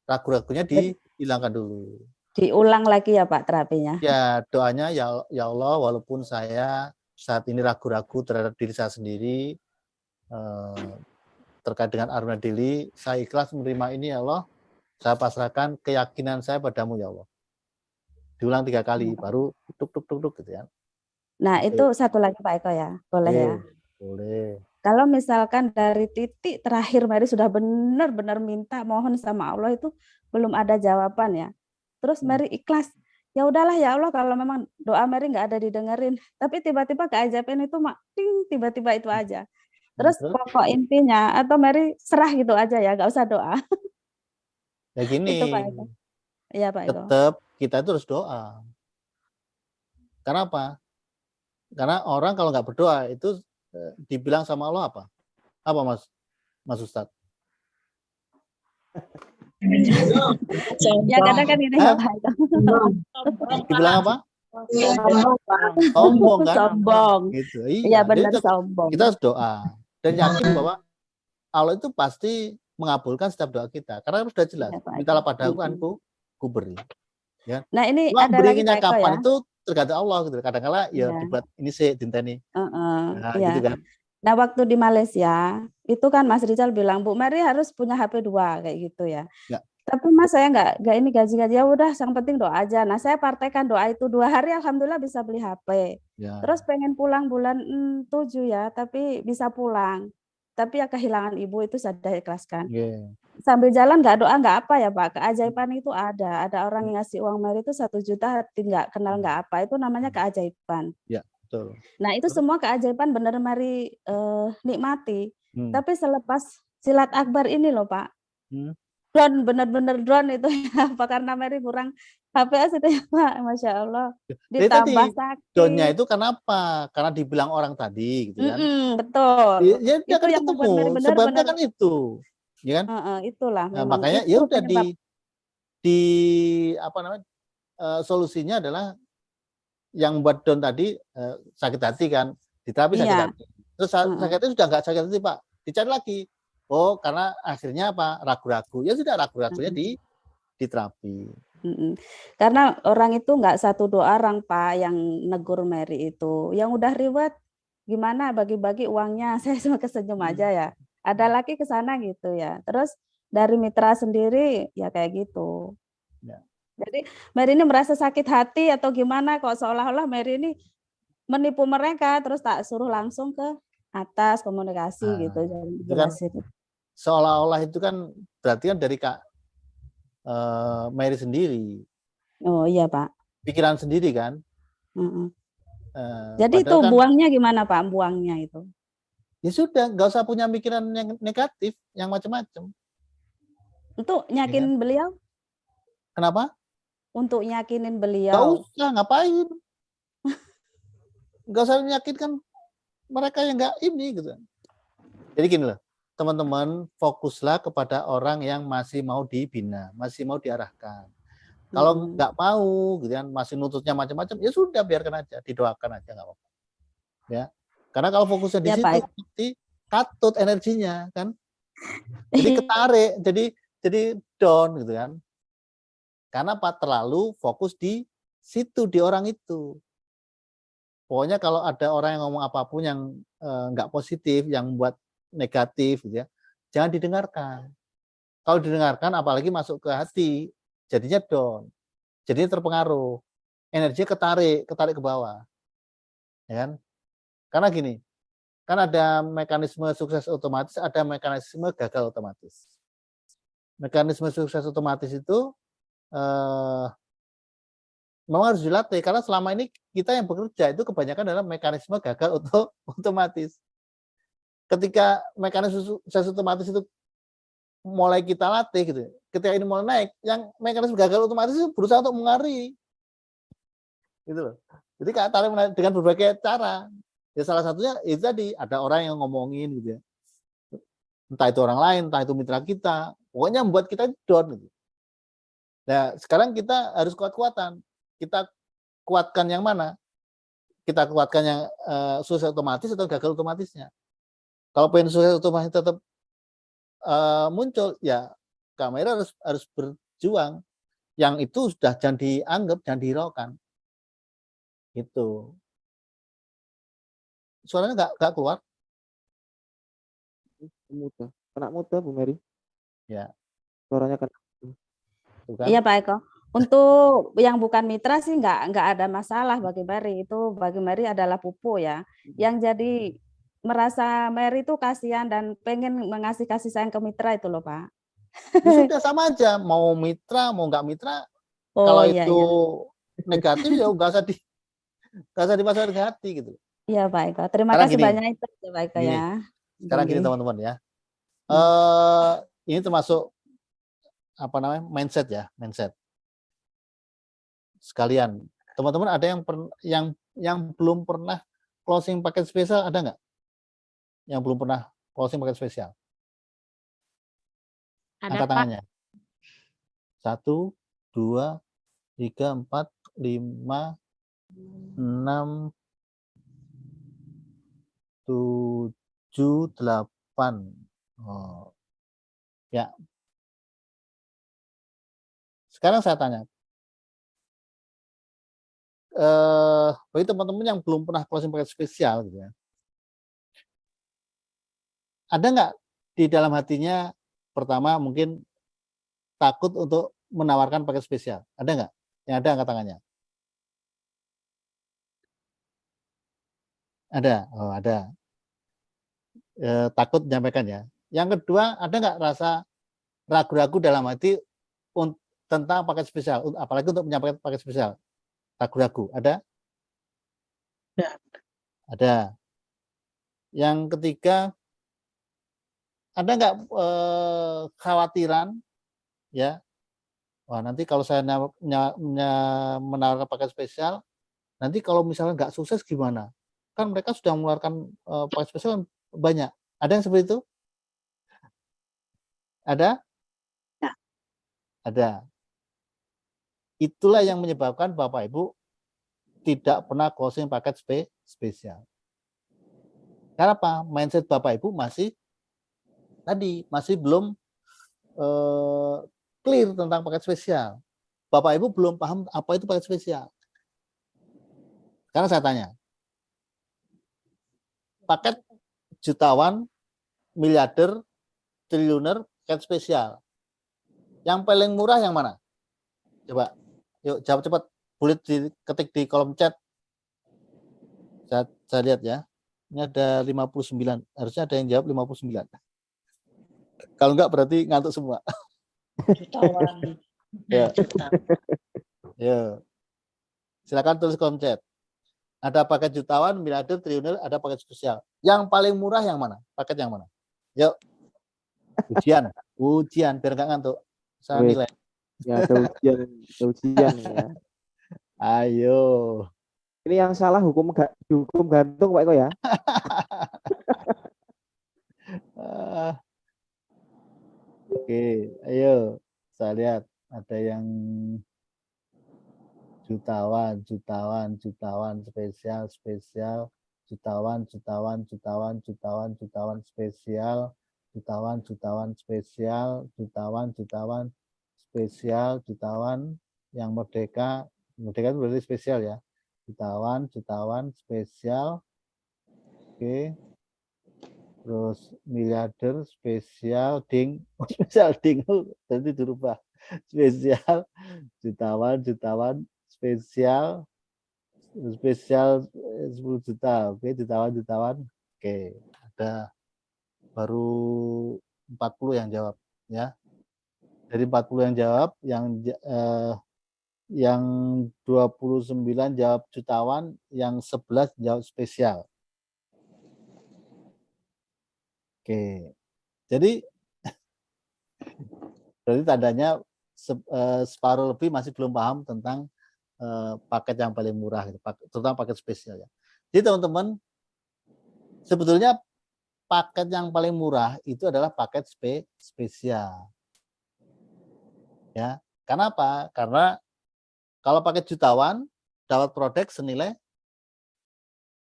ragu-ragunya dihilangkan dulu. Diulang lagi ya Pak terapinya? Ya, doanya ya Allah, walaupun saya saat ini ragu-ragu terhadap diri saya sendiri, terkait dengan Aruna Deli, saya ikhlas menerima ini ya Allah, saya pasrahkan keyakinan saya padamu ya Allah. Diulang 3 kali, baru tuk gitu ya. Nah itu satu lagi Pak Eko ya, boleh ya? Boleh. Kalau misalkan dari titik terakhir Mary sudah benar-benar minta mohon sama Allah itu belum ada jawaban ya. Terus Mary ikhlas, ya udahlah ya Allah kalau memang doa Mary nggak ada didengerin. Tapi tiba-tiba keajaiban itu tiba-tiba itu aja. Terus pokok intinya atau Mary serah gitu aja ya, nggak usah doa. Ya gini, itu Pak Eko. Iya Pak Eko. Tetap kita itu harus doa. Kenapa? Karena orang kalau nggak berdoa itu dibilang sama Allah apa? Apa Mas Ustadz? Ya kadang kan ini Pak Eko. Dibilang apa? Sombong kan? Sombong. Gitu. Iya benar sombong. Kita harus doa dan yakin bahwa Allah itu pasti mengabulkan setiap doa kita. Karena sudah jelas, mintalah padaku aku ku beri. Ya. Nah ini ada lagi Pak Eko kapan ya? itu tergantung Allah gitu. Kadang-kala ya dibuat ini sih dinteni. Nah, ya. gitu kan. Nah waktu di Malaysia itu kan Mas Rizal bilang Bu Mary harus punya HP 2 kayak gitu ya. Tapi Mas saya nggak ini gaji ya udah yang penting doa aja. Nah saya partekan doa itu 2 hari alhamdulillah bisa beli HP. Terus pengen pulang bulan 7 ya tapi bisa pulang. Tapi ya kehilangan ibu itu saya ikhlaskan. Sambil jalan nggak doa nggak apa ya Pak. Keajaiban itu ada orang yang ngasih uang Mary itu 1 juta nggak kenal nggak apa itu namanya keajaiban. Ya betul. Nah itu semua keajaiban benar Mary nikmati. Tapi selepas silat akbar ini loh Pak. Drone benar-benar drone itu ya Pak karena Mary kurang HPS itu ya Pak, Masya Allah. Ditambah sakit. Drone-nya itu kenapa? Karena dibilang orang tadi gitu kan. Betul. Ya dia kan ketemu. Sebabnya kan itu. Ya kan? Itulah. Nah, makanya ya udah di apa namanya? Solusinya adalah yang buat drone tadi sakit hati kan, diterapi sakit hati. Terus sakit hati sudah nggak sakit hati Pak, dicari lagi. Oh karena akhirnya apa? Ragu-ragu. Ya sudah ragu-ragunya diterapi. Karena orang itu nggak 1 2 orang Pak yang negur Mary itu. Yang udah riwet gimana bagi-bagi uangnya, saya cuma kesenyum aja ya. Ada lagi ke sana gitu ya. Terus dari mitra sendiri ya kayak gitu. Jadi Mary ini merasa sakit hati atau gimana kok seolah-olah Mary ini menipu mereka terus tak suruh langsung ke atas komunikasi gitu. Kan, seolah-olah itu kan berarti kan dari Kak Mary sendiri. Oh iya Pak. Pikiran sendiri kan. Jadi itu kan, buangnya gimana Pak? Buangnya itu? Ya sudah, nggak usah punya pikiran yang negatif, yang macam-macam. Untuk nyakinin beliau? Kenapa? Untuk nyakinin beliau. Nggak usah, ngapain? Nggak usah meyakinkan mereka yang nggak ini gitu. Jadi gini loh, teman-teman fokuslah kepada orang yang masih mau dibina, masih mau diarahkan. Kalau nggak mau, gitu kan, masih nuntutnya macam-macam, ya sudah biarkan aja, didoakan aja nggak apa-apa. Ya, karena kalau fokusnya di situ, nanti katut energinya kan, jadi ketarik, jadi down gitu kan. Karena apa? Terlalu fokus di situ, di orang itu. Pokoknya kalau ada orang yang ngomong apapun yang nggak positif, yang buat negatif, gitu ya, jangan didengarkan. Kalau didengarkan, apalagi masuk ke hati, jadinya down, jadinya terpengaruh, energinya ketarik ke bawah, ya kan? Karena gini, kan ada mekanisme sukses otomatis, ada mekanisme gagal otomatis. Mekanisme sukses otomatis itu memang harus dilatih, karena selama ini kita yang bekerja itu kebanyakan adalah mekanisme gagal otomatis. Ketika mekanisme sukses otomatis itu mulai kita latih gitu, ketika ini mulai naik, yang mekanisme gagal otomatis itu berusaha untuk mengaruhi, gitu loh. Jadi tarik menarik dengan berbagai cara. Ya salah satunya itu tadi, ada orang yang ngomongin gitu ya, entah itu orang lain, entah itu mitra kita, pokoknya membuat kita down gitu. Nah sekarang kita harus kuat-kuatan. kita kuatkan yang mana? Kita kuatkan yang sukses otomatis atau gagal otomatisnya? Kalau pengen sukses otomatis tetap muncul, ya kamera harus berjuang. Yang itu sudah jangan dianggap, jangan dihiraukan. Gitu. Suaranya nggak keluar? Kena muda Bu Mary. Ya. Suaranya kena. Bukan? Iya Pak Eko. Untuk yang bukan mitra sih nggak ada masalah bagi Mary. Itu bagi Mary adalah pupuk ya. Yang jadi merasa Mary itu kasihan dan pengen mengasih kasih sayang ke mitra itu loh Pak. Ya sudah sama aja, mau mitra mau nggak mitra. Kalau iya, itu iya. negatif ya nggak usah dimasukin ke hati gitu. Iya Pak Eko. Terima Sekarang kasih gini, banyak itu Pak Eko ya. Sekarang gini teman-teman ya. Ini termasuk apa namanya mindset ya, mindset. Sekalian, teman-teman ada yang belum pernah closing paket spesial, ada nggak? Yang belum pernah closing paket spesial? Ada Angkat Pak. tangannya. 1, 2, 3, 4, 5, 6, 7, 8. Oh. Ya. Sekarang saya tanya. Bagi teman-teman yang belum pernah closing paket spesial gitu ya. Ada nggak di dalam hatinya pertama mungkin takut untuk menawarkan paket spesial? Ada nggak? Yang ada angkat tangannya. Ada, oh ada. Takut menyampaikan ya. Yang kedua, ada nggak rasa ragu-ragu dalam hati tentang paket spesial, apalagi untuk menyampaikan paket spesial? Ragu-ragu, ada? Ada. Yang ketiga, ada nggak khawatiran ya? Wah, nanti kalau saya menawarkan paket spesial, nanti kalau misalnya nggak sukses gimana? Kan mereka sudah mengeluarkan paket spesial banyak. Ada yang seperti itu? Ada? Ya. Ada. Itulah yang menyebabkan Bapak Ibu tidak pernah closing paket spesial. Karena apa? Mindset Bapak Ibu masih belum clear tentang paket spesial. Bapak Ibu belum paham apa itu paket spesial. Sekarang saya tanya. Paket jutawan, miliarder, triliuner, paket spesial. Yang paling murah yang mana? Coba, yuk jawab cepat. Boleh diketik di kolom chat. Saya lihat ya. Ini ada 59. Harusnya ada yang jawab 59. Kalau enggak berarti ngantuk semua. Jutawan. Ya. Ya. Silakan tulis kolom chat. Ada paket jutawan, miliarder, triliuner, ada paket spesial. Yang paling murah yang mana? Paket yang mana? Yuk. Ujian biar enggak ngantuk. Saya nilai. Ya, ada ujian ya. Ayo. Ini yang salah hukum gantung Pak Eko ya. Oke, ayo. Saya lihat ada yang jutawan spesial, jutawan spesial, jutawan spesial, jutawan yang merdeka itu berarti spesial ya. Jutawan spesial. Oke. Terus miliarder spesial spesial nanti dirubah. Spesial jutawan spesial 10 juta. Oke, jutawan. Oke, ada baru 40 yang jawab ya. Dari 40 yang jawab, yang 29 jawab jutawan, yang 11 jawab spesial. Oke. Jadi berarti tandanya separuh lebih masih belum paham tentang paket yang paling murah, terutama paket spesial ya. Jadi teman-teman, sebetulnya paket yang paling murah itu adalah paket spesial. Ya, karena apa? Karena Kalau paket jutawan dapat produk senilai,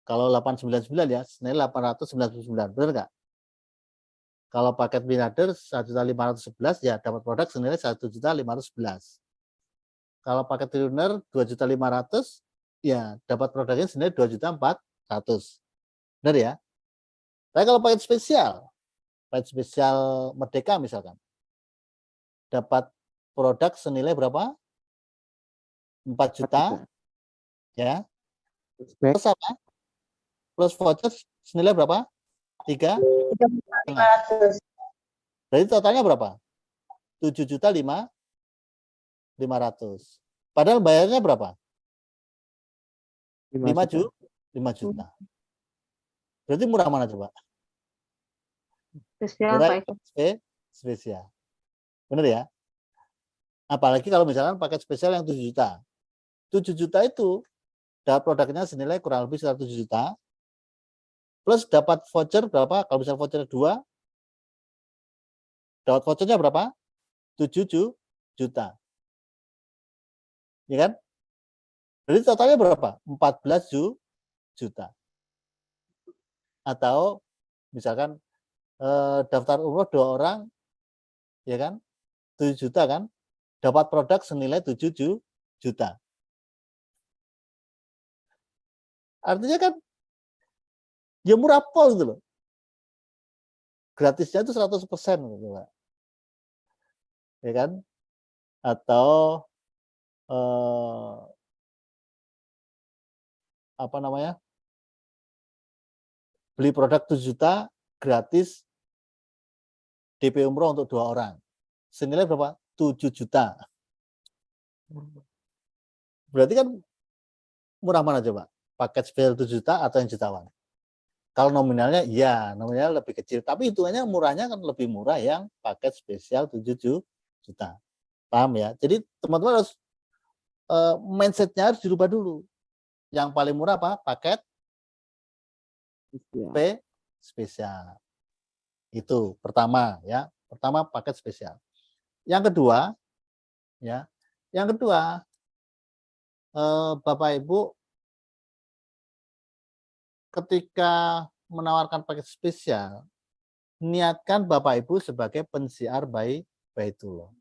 kalau 899 ya, senilai 899, benar nggak? Kalau paket miliarder 1.511 ya dapat produk senilai 1.511. Kalau paket triliuner 2.500 ya dapat produknya senilai 2.400. Benar ya? Tapi kalau paket spesial Merdeka misalkan, dapat produk senilai berapa? 4 juta, ya. Plus apa? Plus voucher senilai berapa? 3.500. Berarti totalnya berapa? 7.500.000. Padahal bayarnya berapa? 5 juta. Berarti murah mana coba? Spesial, murah Pak Eko. Spesial. Benar ya? Apalagi kalau misalkan paket spesial yang 7 juta. 7 juta itu dapat produknya senilai kurang lebih 100 juta. Plus dapat voucher berapa? Kalau misalnya voucher 2, dapat vouchernya berapa? 7 juta. Ya kan? Jadi totalnya berapa? 14 juta. Atau misalkan daftar umroh 2 orang, ya kan? 7 juta kan? Dapat produk senilai 7 juta. Artinya kan ya murah pol gitu loh. Gratisnya itu 100% gitu, Pak. Ya kan? Atau apa namanya? Beli produk 7 juta gratis DP umroh untuk 2 orang. Senilai berapa? 7 juta. Berarti kan murah mana coba? Paket spesial 7 juta atau yang jutawan? Kalau nominalnya, ya nominalnya lebih kecil. Tapi hitungannya murahnya kan lebih murah yang paket spesial 7 juta. Paham ya? Jadi teman-teman harus mindset-nya harus dirubah dulu. Yang paling murah apa? Paket spesial. Itu pertama ya. Pertama paket spesial. Yang kedua, ya. Yang kedua, Bapak Ibu ketika menawarkan paket spesial, niatkan Bapak Ibu sebagai pensiar Baitullah.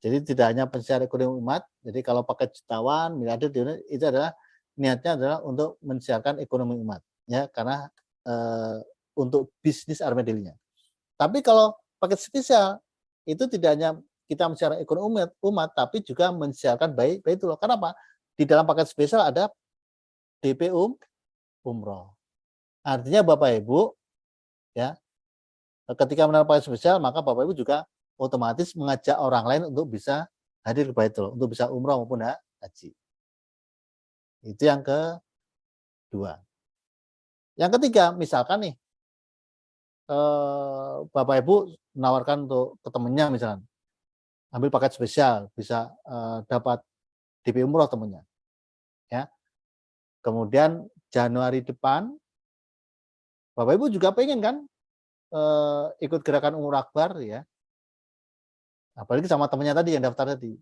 Jadi tidak hanya pensiar ekonomi umat, jadi kalau paket jutawan, miliarder itu adalah niatnya adalah untuk mensiarkan ekonomi umat, ya karena untuk bisnis armadilnya. Tapi kalau paket spesial itu tidak hanya kita mensiarkan ekonomi umat, tapi juga mensiarkan Baitullah. Kenapa? Di dalam paket spesial ada DP umroh. Artinya Bapak Ibu ya ketika menawarkan paket spesial maka Bapak Ibu juga otomatis mengajak orang lain untuk bisa hadir ke Baitullah, untuk bisa umroh maupun haji. Itu yang kedua. Yang ketiga, misalkan nih Bapak Ibu menawarkan untuk ke temennya misalkan ambil paket spesial bisa dapat DP umroh temennya. Ya. Kemudian Januari depan Bapak Ibu juga pengen kan ikut gerakan umroh akbar ya. Apalagi sama temannya tadi yang daftar tadi.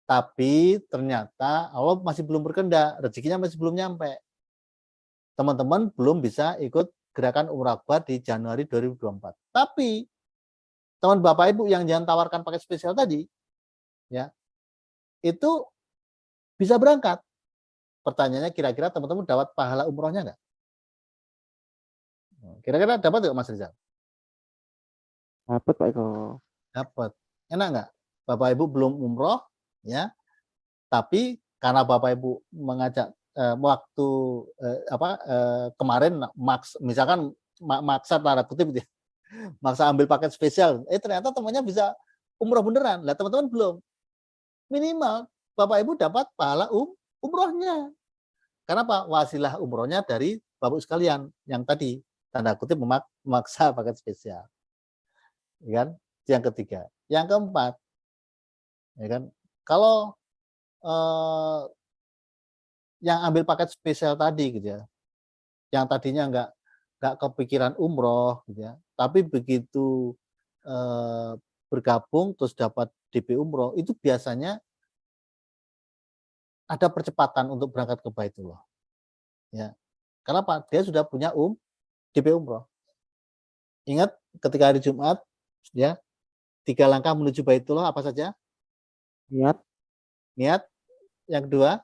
Tapi ternyata Allah masih belum berkehendak, rezekinya masih belum nyampe. Teman-teman belum bisa ikut gerakan umroh akbar di Januari 2024. Tapi teman Bapak Ibu yang jangan tawarkan paket spesial tadi, ya itu bisa berangkat. Pertanyaannya kira-kira teman-teman dapat pahala umrohnya nggak? Kira-kira dapat nggak Mas Rizal? Dapat Pak Eko. Dapat. Enak nggak? Bapak Ibu belum umroh, ya. Tapi karena Bapak Ibu mengajak waktu kemarin misalkan maksa tanda kutip ya, maksa ambil paket spesial, ternyata temannya bisa umroh beneran. Lah teman-teman belum. Minimal Bapak Ibu dapat pahala umrohnya. Karena apa? Wasilah umrohnya dari Bapak sekalian yang tadi tanda kutip memaksa paket spesial. Ya kan? Yang ketiga. Yang keempat, ya kan? Kalau yang ambil paket spesial tadi gitu ya, yang tadinya nggak kepikiran umroh gitu ya, tapi begitu bergabung terus dapat DP umroh itu biasanya ada percepatan untuk berangkat ke Baitullah. Ya. Karena Pak, dia sudah punya DP umroh. Ingat ketika hari Jumat, ya, 3 langkah menuju Baitullah apa saja? Niat. Yang kedua?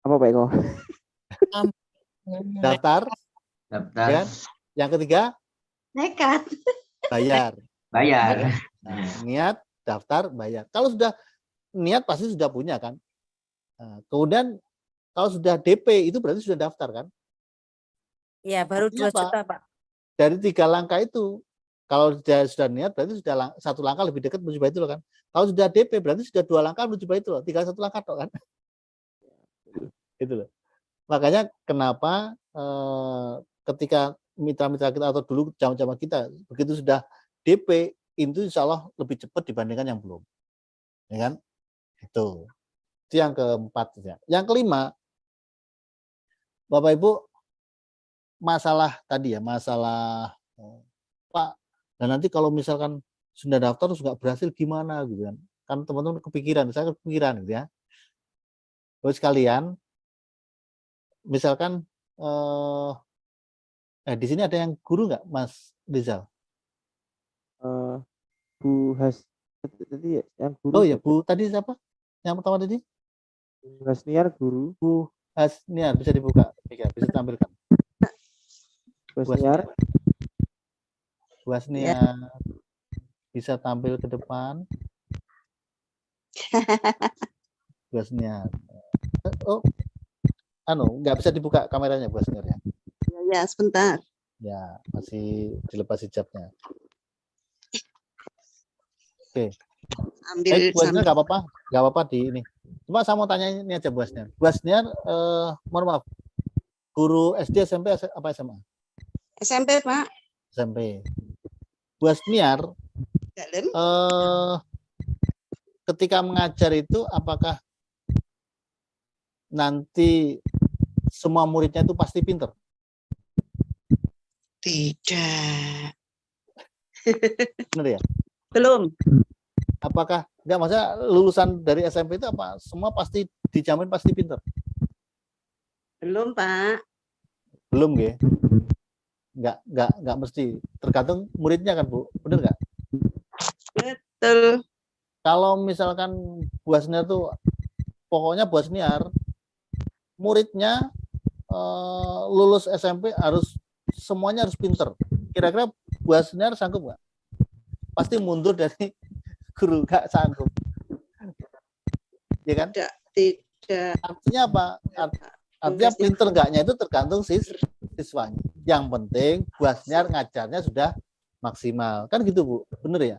Apa Pak Eko? Daftar. Ya. Yang ketiga? Nekat. Bayar. Bayar. Nah, niat, daftar, bayar. Kalau sudah niat pasti sudah punya kan. Nah, kemudian kalau sudah DP itu berarti sudah daftar kan? Iya, baru 2 juta, Pak. Dari 3 langkah itu, kalau sudah niat berarti sudah 1 langkah lebih dekat menuju Baitullah kan. Kalau sudah DP berarti sudah 2 langkah menuju Baitullah, tinggal 1 langkah tok kan. Itu loh. Makanya kenapa ketika mitra-mitra kita atau dulu zaman-zaman kita begitu sudah DP itu insya Allah lebih cepat dibandingkan yang belum, ya kan? Itu yang keempat. Yang kelima, Bapak Ibu, masalah tadi ya, masalah Pak, dan nanti kalau misalkan sudah daftar terus nggak berhasil gimana gitu kan? Kan teman-teman kepikiran, saya kepikiran gitu ya. Terus sekalian, misalkan di sini ada yang guru nggak, Mas Rizal? Bu tadi yang guru. Oh ya, Bu tadi siapa? Yang pertama tadi? Bu Hasniar guru. Bu Hasniar bisa dibuka, bisa tampilkan. Bu Hasniar. Bu Hasniar bisa tampil ke depan. Bu Hasniar. Oh, nggak bisa dibuka kameranya Bu Hasniar ya? Ya, sebentar. Ya, masih dilepas hijabnya. Oke. Ambil Bu Hasniar nggak apa-apa di ini. Cuma saya mau tanya ini aja Bu Hasniar. Bu Hasniar, mohon maaf, guru SD, SMP, apa SMA? SMP, Pak. SMP. Bu Hasniar, ketika mengajar itu apakah nanti semua muridnya itu pasti pinter? Tidak. Benar ya? Belum. Apakah enggak, maksudnya lulusan dari SMP itu apa semua pasti dijamin pasti pinter? Belum, Pak. Belum ya? Enggak mesti, tergantung muridnya kan Bu, benar nggak? Betul. Kalau misalkan Bu Hasniar tuh pokoknya Bu Hasniar muridnya lulus SMP semuanya harus pinter. Kira-kira Bu Hasniar sanggup nggak? Pasti mundur dari guru, nggak sanggup. Ya kan? Tidak. Artinya apa? Artinya pinter enggaknya itu tergantung siswanya. Yang penting Bu Hasniar ngajarnya sudah maksimal. Kan gitu Bu, bener ya?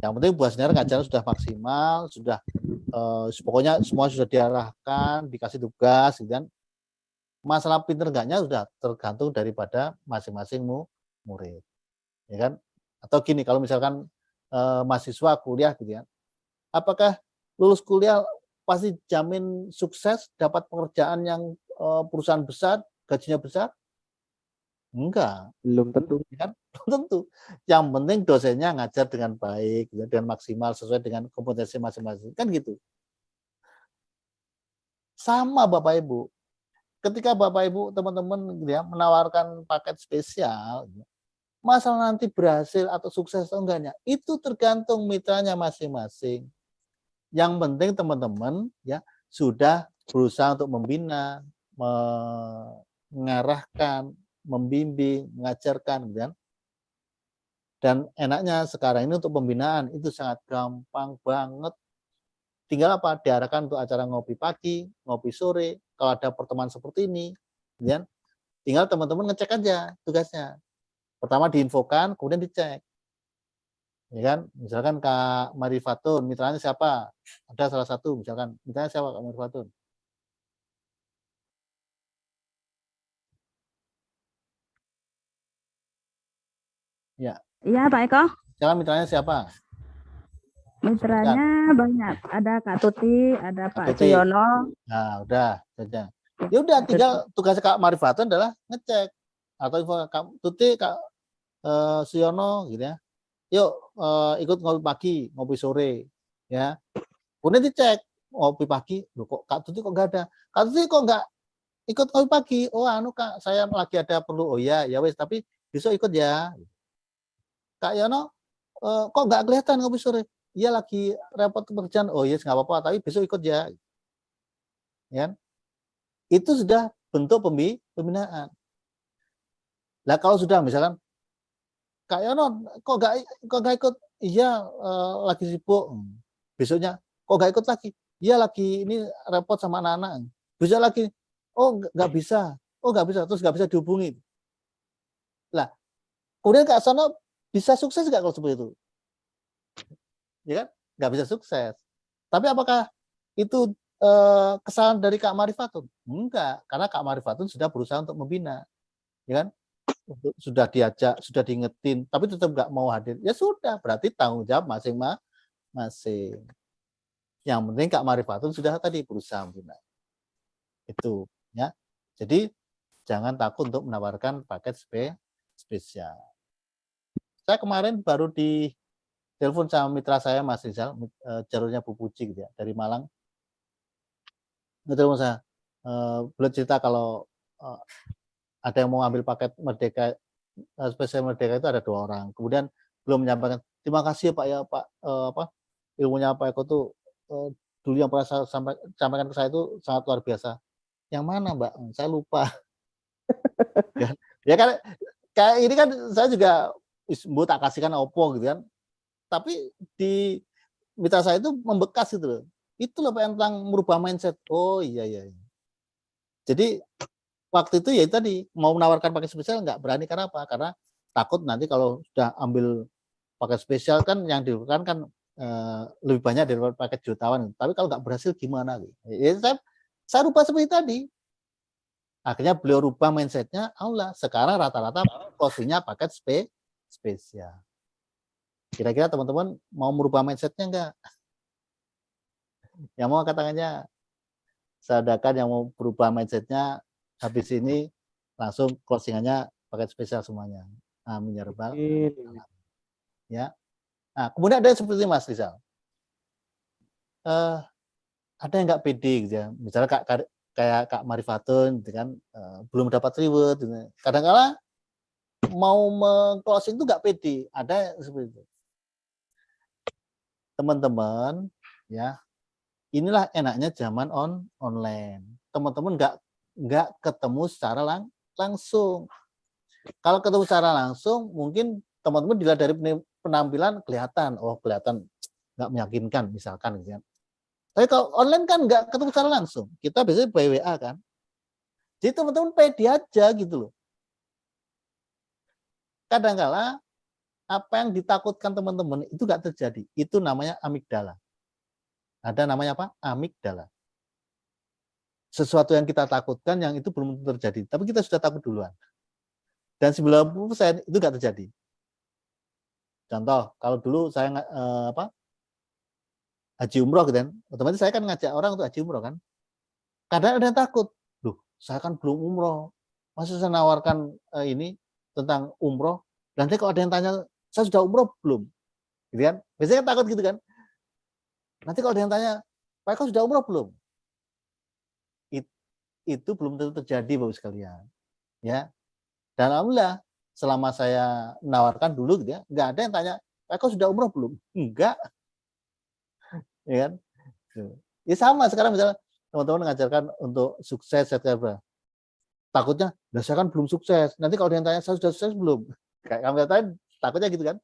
Yang penting Bu Hasniar ngajarnya sudah maksimal, sudah pokoknya semua sudah diarahkan, dikasih tugas, gitu kan. Masalah pinter enggaknya sudah tergantung daripada masing-masing murid. Ya kan? Atau gini, kalau misalkan mahasiswa kuliah gitu ya. Apakah lulus kuliah pasti jamin sukses, dapat pekerjaan yang perusahaan besar, gajinya besar? Enggak. Belum tentu. Kan? Belum tentu. Yang penting dosennya ngajar dengan baik, dengan maksimal sesuai dengan kompetensi masing-masing. Kan gitu. Sama Bapak Ibu. Ketika Bapak Ibu, teman-teman ya, menawarkan paket spesial, masalah nanti berhasil atau sukses atau enggaknya, itu tergantung mitranya masing-masing. Yang penting teman-teman ya sudah berusaha untuk membina, mengarahkan, membimbing, mengajarkan, gitu kan. Dan enaknya sekarang ini untuk pembinaan itu sangat gampang banget. Tinggal apa? Diarahkan untuk acara ngopi pagi, ngopi sore. Kalau ada pertemuan seperti ini, gitu kan. Tinggal teman-teman ngecek aja tugasnya. Pertama diinfokan, kemudian dicek. Ya kan? Misalkan Kak Marifatun, mitranya siapa? Ada salah satu, misalkan mitranya siapa Kak Marifatun? Ya. Iya, Pak Eko. Misalkan mitranya siapa? Mitranya banyak. Ada Kak Tuti, ada Pak Tuti. Suyono. Nah, udah saja. Ya udah, tinggal tugas Kak Marifatun adalah ngecek atau info Kak Tuti, Kak Suyono gitu ya. Yuk ikut ngopi pagi, ngopi sore ya. Kemudian dicek, ngopi pagi, loh kok Kak Tuti kok nggak ada? Kak Tuti kok nggak ikut ngopi pagi? Oh anu Kak, saya lagi ada perlu. Oh ya, ya wes, tapi besok ikut ya. Kak Yono, kok nggak kelihatan ngopi sore? Iya lagi repot pekerjaan. Oh yes, nggak apa-apa, tapi besok ikut ya. Ya, itu sudah bentuk pembinaan. Nah kalau sudah misalkan Kak Yono kok nggak ikut? Iya lagi sibuk. Besoknya kok nggak ikut lagi? Iya lagi ini repot sama anak-anak. Besok lagi, oh nggak bisa, oh nggak bisa, terus nggak bisa dihubungi. Lah kemudian Kak Sono bisa sukses nggak kalau seperti itu? Ya kan? Nggak bisa sukses. Tapi apakah itu kesalahan dari Kak Marifatun? Enggak, karena Kak Marifatun sudah berusaha untuk membina, ya kan? Sudah diajak, sudah diingetin, tapi tetap nggak mau hadir. Ya sudah, berarti tanggung jawab masing-masing. Yang penting Kak Marifatun sudah tadi berusaha membina. Itu, ya. Jadi jangan takut untuk menawarkan paket spesial. Saya kemarin baru di telepon sama mitra saya Mas Rizal, jalurnya Bu Puji gitu ya, dari Malang. Telepon saya, beliau cerita kalau ada yang mau ambil paket Merdeka, spesial Merdeka itu ada 2 orang. Kemudian belum menyampaikan, terima kasih ya Pak ya Pak, ilmunya Pak Eko tuh dulu yang pernah saya sampaikan ke saya itu sangat luar biasa. Yang mana Mbak? Saya lupa. Ya kan, kayak ini kan saya juga Bu tak kasihkan opo gitu kan. Tapi di mitra saya itu membekas gitu loh. Itu loh Pak tentang merubah mindset. Oh iya. Jadi waktu itu ya tadi mau menawarkan paket spesial nggak berani, karena apa? Karena takut nanti kalau sudah ambil paket spesial kan yang dilakukan kan lebih banyak daripada paket jutawan. Tapi kalau nggak berhasil gimana? Ya, saya rubah seperti tadi. Akhirnya beliau rubah mindsetnya, Allah sekarang rata-rata closingnya paket spesial. Kira-kira teman-teman mau merubah mindsetnya enggak? Yang mau angkat tangannya. Sadakan yang mau berubah mindsetnya, habis ini langsung closingannya paket spesial semuanya. Amin ya rabbal alamin. Ya. Nah, kemudian ada yang seperti Mas Rizal. Ada yang nggak pede gitu ya. Misalnya kayak Kak Marifatun gitu kan, belum dapat reward gitu. Kadang-kala mau meng-closing itu nggak pede. Ada seperti itu. Teman-teman, ya, inilah enaknya zaman online. Teman-teman nggak ketemu secara langsung. Kalau ketemu secara langsung, mungkin teman-teman dilihat dari penampilan kelihatan nggak meyakinkan misalkan gitu ya. Tapi kalau online kan nggak ketemu secara langsung. Kita biasanya by WA kan. Jadi teman-teman pede aja gitu loh. Kadang-kala apa yang ditakutkan teman-teman itu nggak terjadi. Itu namanya amigdala. Ada namanya apa? Amigdala. Sesuatu yang kita takutkan yang itu belum terjadi. Tapi kita sudah takut duluan. Dan 90% itu nggak terjadi. Contoh, kalau dulu saya haji umroh gitu kan, otomatis saya kan ngajak orang untuk haji umroh kan. Kadang ada yang takut, loh saya kan belum umroh, masa saya nawarkan ini tentang umroh, nanti kalau ada yang tanya, saya sudah umroh belum? Gitu kan? Biasanya kan takut gitu kan. Nanti kalau ada yang tanya, Pak Eko sudah umroh belum? Itu belum tentu terjadi Bapak sekalian. Ya. Dan alhamdulillah selama saya menawarkan dulu gitu ya, nggak ada yang tanya, Pak Eko sudah umroh belum? Enggak. Ya kan? Ya sama sekarang misalnya teman-teman mengajarkan untuk sukses etc. Takutnya, lah saya kan belum sukses. Nanti kalau ada yang tanya saya sudah sukses belum? Kayak kamu tadi takutnya gitu kan?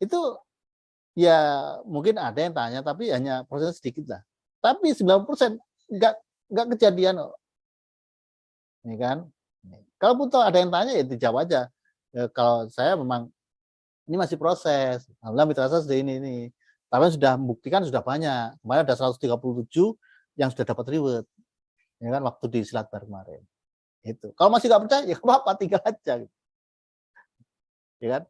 Itu ya mungkin ada yang tanya tapi hanya proses sedikit lah. Tapi 90% enggak kejadian kok. Ya kan? Kalaupun ada yang tanya ya dijawab aja. Ya, kalau saya memang ini masih proses. Alhamdulillah mitra saya sudah ini. Tapi sudah membuktikan sudah banyak. Kemarin ada 137 yang sudah dapat reward. Ya kan waktu di Silat Bar kemarin. Itu. Kalau masih nggak percaya ya apa-apa tinggal aja. Ya kan?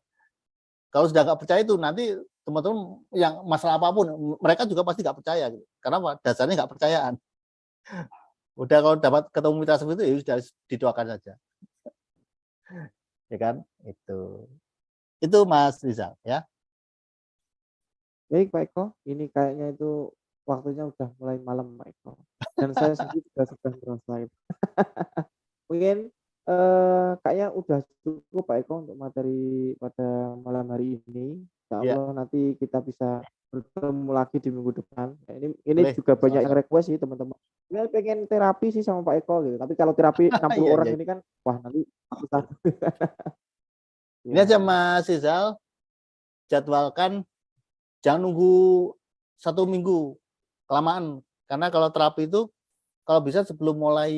Kalau sudah nggak percaya itu nanti teman-teman yang masalah apapun mereka juga pasti nggak percaya gitu. Karena dasarnya nggak percayaan. Udah kalau dapat ketemu mitra seperti itu ya sudah didoakan saja. Ya kan? Itu Mas Rizal ya. Baik Pak Eko, ini kayaknya itu waktunya udah mulai malam Pak Eko. Dan saya sendiri juga sudah merasa itu. Mungkin kayaknya udah cukup Pak Eko untuk materi pada malam hari ini. Insya Ya, Allah nanti kita bisa bertemu lagi di minggu depan. Nah, ini boleh. juga banyak yang Sama-sama. request sih teman-teman. Ya pengen terapi sih sama Pak Eko gitu. Tapi kalau terapi 60 Iya, orang iya. ini kan, wah nanti susah. Ini Ya. aja Mas Rizal, jadwalkan, jangan nunggu 1 minggu kelamaan. Karena kalau terapi itu kalau bisa sebelum mulai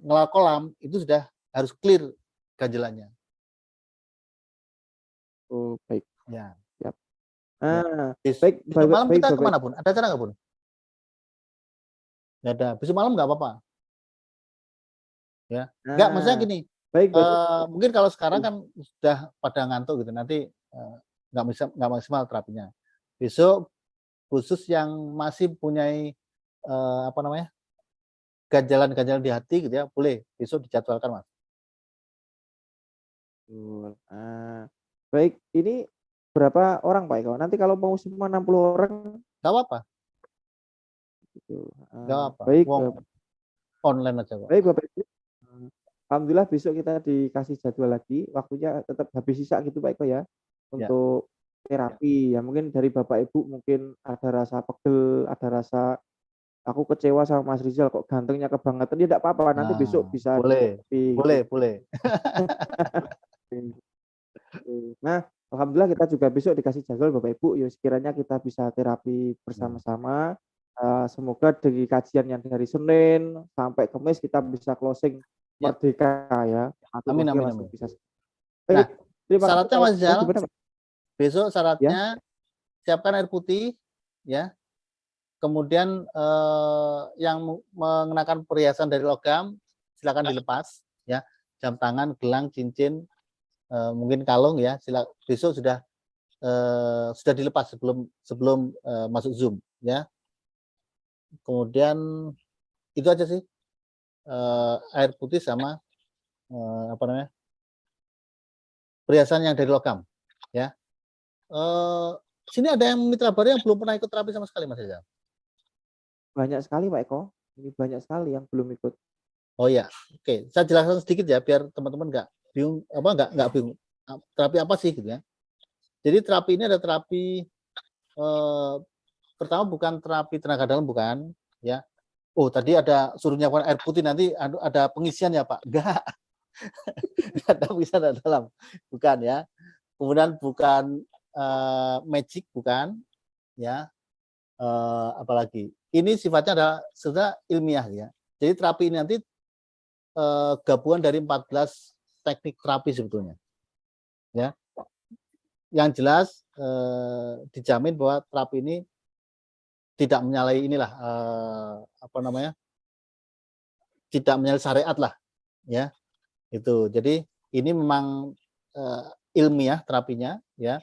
ngelar kolam itu sudah harus clear ganjelannya. Oh baik. Ya. Siap. Ya. Baik. Besok malam baik, kita Bapak. kemana Bun? Ada acara nggak Bun? Nggak ada. Besok malam nggak apa-apa. Ya. Nggak, maksudnya gini. Baik. Mungkin kalau sekarang kan sudah pada ngantuk gitu. Nanti nggak maksimal terapinya. Besok khusus yang masih punyai ganjalan-ganjalan di hati gitu ya, boleh besok dijadwalkan Mas. Baik, ini berapa orang Pak Eko? Nanti kalau mau semua 60 orang nggak apa-apa. Gitu. Nggak apa. Baik, online aja Pak. Baik Bapak Ibu. Alhamdulillah besok kita dikasih jadwal lagi, waktunya tetap habis sisa gitu Pak Eko ya, untuk terapi. Ya mungkin dari Bapak Ibu mungkin ada rasa pegel, ada rasa aku kecewa sama Mas Rizal kok gantengnya kebangetan, ya enggak apa-apa, nanti besok bisa boleh, diterapi. boleh. Nah, alhamdulillah kita juga besok dikasih jadwal Bapak Ibu, ya sekiranya kita bisa terapi bersama-sama. Semoga dari kajian yang dari Senin sampai Kamis kita bisa closing merdeka ya. Amin. Bisa. Nah, syaratnya Mas Rizal, besok Ya. syaratnya siapkan air putih ya. Kemudian yang mengenakan perhiasan dari logam silakan dilepas ya. Jam tangan, gelang, cincin, mungkin kalung ya. Besok sudah dilepas sebelum masuk Zoom ya. Kemudian itu aja sih, air putih sama perhiasan yang dari logam ya. Sini ada yang mitra baru yang belum pernah ikut terapi sama sekali Mas Rizal? Banyak sekali Pak Eko, ini banyak sekali yang belum ikut. Oh ya, oke. Saya jelaskan sedikit ya biar teman-teman nggak bingung, nggak bingung. Terapi apa sih gitu ya? Jadi terapi ini ada terapi pertama bukan terapi tenaga dalam, bukan ya. Oh tadi ada suruh nyiapkan air putih, nanti ada pengisian ya Pak? Enggak. Ada pengisian dalam, bukan ya. Kemudian bukan magic, bukan ya. Apalagi ini sifatnya adalah sudah ilmiah ya. Jadi terapi ini nanti gabungan dari 14 teknik terapi sebetulnya ya. Yang jelas dijamin bahwa terapi ini tidak menyalahi inilah tidak menyalahi syariat lah ya. Itu jadi ini memang ilmiah terapinya ya.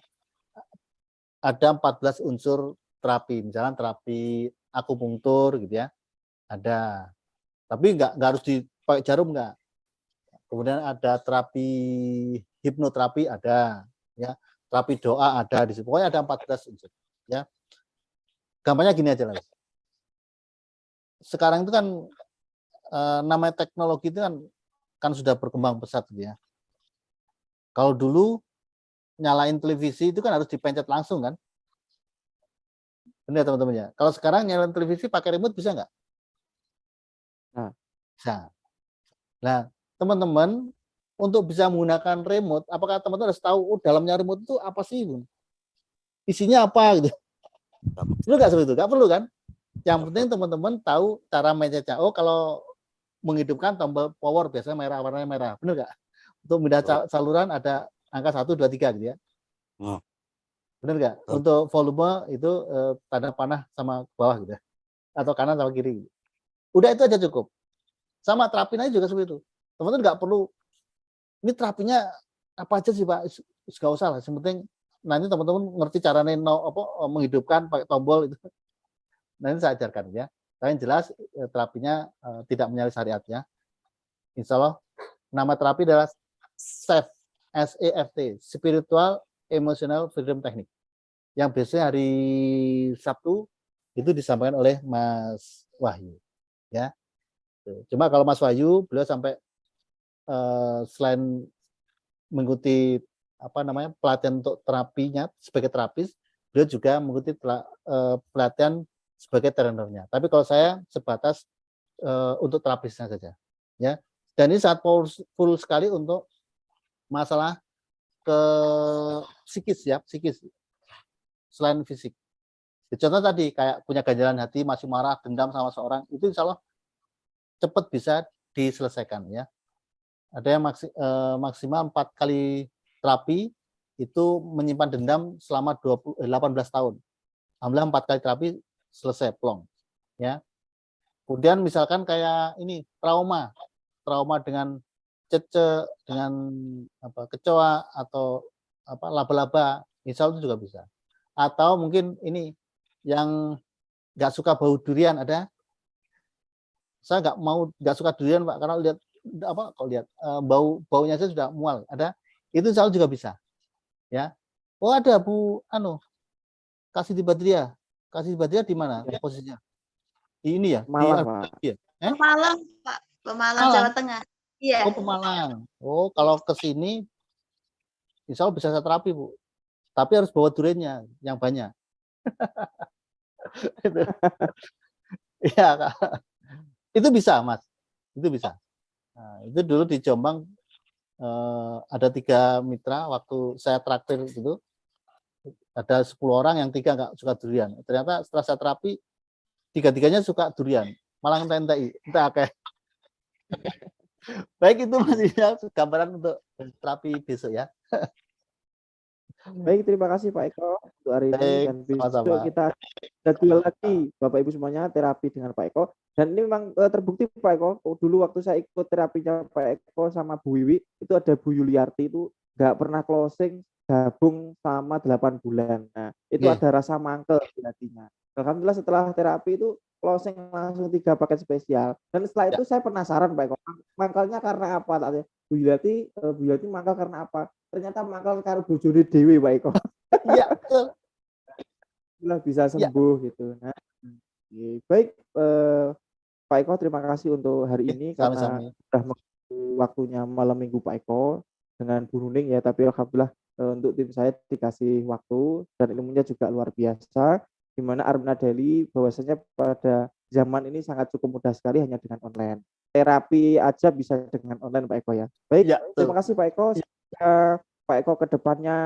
Ada 14 unsur terapi, misalnya terapi akupunktur gitu ya, ada. Tapi nggak harus dipakai jarum, nggak. Kemudian ada terapi hipnoterapi, ada ya, terapi doa ada di situ. Pokoknya ada 14 unsur ya. Gampangnya gini aja lah. Sekarang itu kan namanya teknologi itu kan sudah berkembang pesat gitu ya. Kalau dulu nyalain televisi itu kan harus dipencet langsung kan. Benar teman-teman ya. Kalau sekarang nyalain televisi pakai remote bisa nggak? Nah. Bisa. Nah, teman-teman untuk bisa menggunakan remote, apakah teman-teman harus tahu dalamnya remote itu apa sih? Isinya apa gitu? Perlu nggak seperti itu? Nggak perlu kan? Yang penting teman-teman tahu cara mencetnya. Oh, kalau menghidupkan tombol power biasanya merah, warnanya merah. Benar nggak? Untuk pindah saluran ada angka 1, 2, 3 gitu ya. Benar nggak? Untuk volume itu tanda panah sama bawah gitu ya. Atau kanan sama kiri. Udah itu aja cukup. Sama terapinya juga seperti itu. Teman-teman nggak perlu, ini terapinya apa aja sih Pak? Nggak usah lah. Yang penting nanti teman-teman ngerti caranya menghidupkan pakai tombol itu. Nanti saya ajarkan ya. Tapi yang jelas terapinya tidak menyalahi syariatnya. Insya Allah nama terapi adalah SEFT, SEFT, Spiritual Emotional Freedom Technique yang biasanya hari Sabtu itu disampaikan oleh Mas Wahyu, ya. Cuma kalau Mas Wahyu beliau sampai selain mengikuti pelatihan untuk terapinya sebagai terapis, beliau juga mengikuti pelatihan sebagai trainernya. Tapi kalau saya sebatas untuk terapisnya saja, ya. Dan ini sangat powerful sekali untuk masalah ke psikis, ya, psikis selain fisik. Contoh tadi kayak punya ganjalan hati, masih marah, dendam sama seorang, itu insya Allah cepat bisa diselesaikan, ya. Ada yang maksimal 4 kali terapi itu menyimpan dendam selama 18 tahun. Alhamdulillah 4 kali terapi selesai plong, ya. Kemudian misalkan kayak ini trauma dengan cece, dengan kecoa atau laba-laba, insya Allah itu juga bisa. Atau mungkin ini yang nggak suka bau durian ada. Saya nggak suka durian Pak, karena lihat baunya saja sudah mual. Ada, itu insya Allah juga bisa, ya. Oh ada Bu Kasih Badria di mana posisinya? Di ini ya? Malang, Pak. Ya? Pemalang, Pak. Pemalang, Jawa Tengah. Iya. Oh, Pemalang. Oh, kalau ke sini insya Allah bisa saya terapi, Bu. Tapi harus bawa duriannya yang banyak. Iya, Kak. Itu bisa, Mas. Itu bisa. Nah, itu dulu di Jombang ada 3 mitra waktu saya traktir gitu. Ada 10 orang yang 3 nggak suka durian. Ternyata setelah saya terapi 3-tiganya suka durian. Malah entah kayak. Baik, itu Mas Rizal gambaran untuk terapi besok, ya. Baik, terima kasih Pak Eko untuk hari ini. Dan besok kita jadwal lagi Bapak Ibu semuanya terapi dengan Pak Eko. Dan ini memang terbukti Pak Eko. Dulu waktu saya ikut terapinya Pak Eko sama Bu Wiwi, itu ada Bu Yuliarti itu nggak pernah closing, gabung sama 8 bulan. Nah, itu ada rasa mangkel di hatinya. Alhamdulillah setelah terapi itu closing langsung 3 paket spesial. Dan setelah itu saya penasaran Pak Eko, mangkalnya karena apa? Bu Yuliarti mangkal karena apa? Ternyata mangkal karo bojone dhewe Pak Eko. Iya, betul. Alhamdulillah bisa sembuh gitu. Nah, baik Pak Eko, terima kasih untuk hari ini karena sudah waktunya malam minggu Pak Eko dengan Bu Nuning, ya. Tapi alhamdulillah untuk tim saya dikasih waktu dan ilmunya juga luar biasa. Di mana Armina Daily bahwasanya pada zaman ini sangat cukup mudah sekali hanya dengan online. Terapi aja bisa dengan online Pak Eko, ya. Baik, ya, terima kasih Pak Eko. Pak Eko kedepannya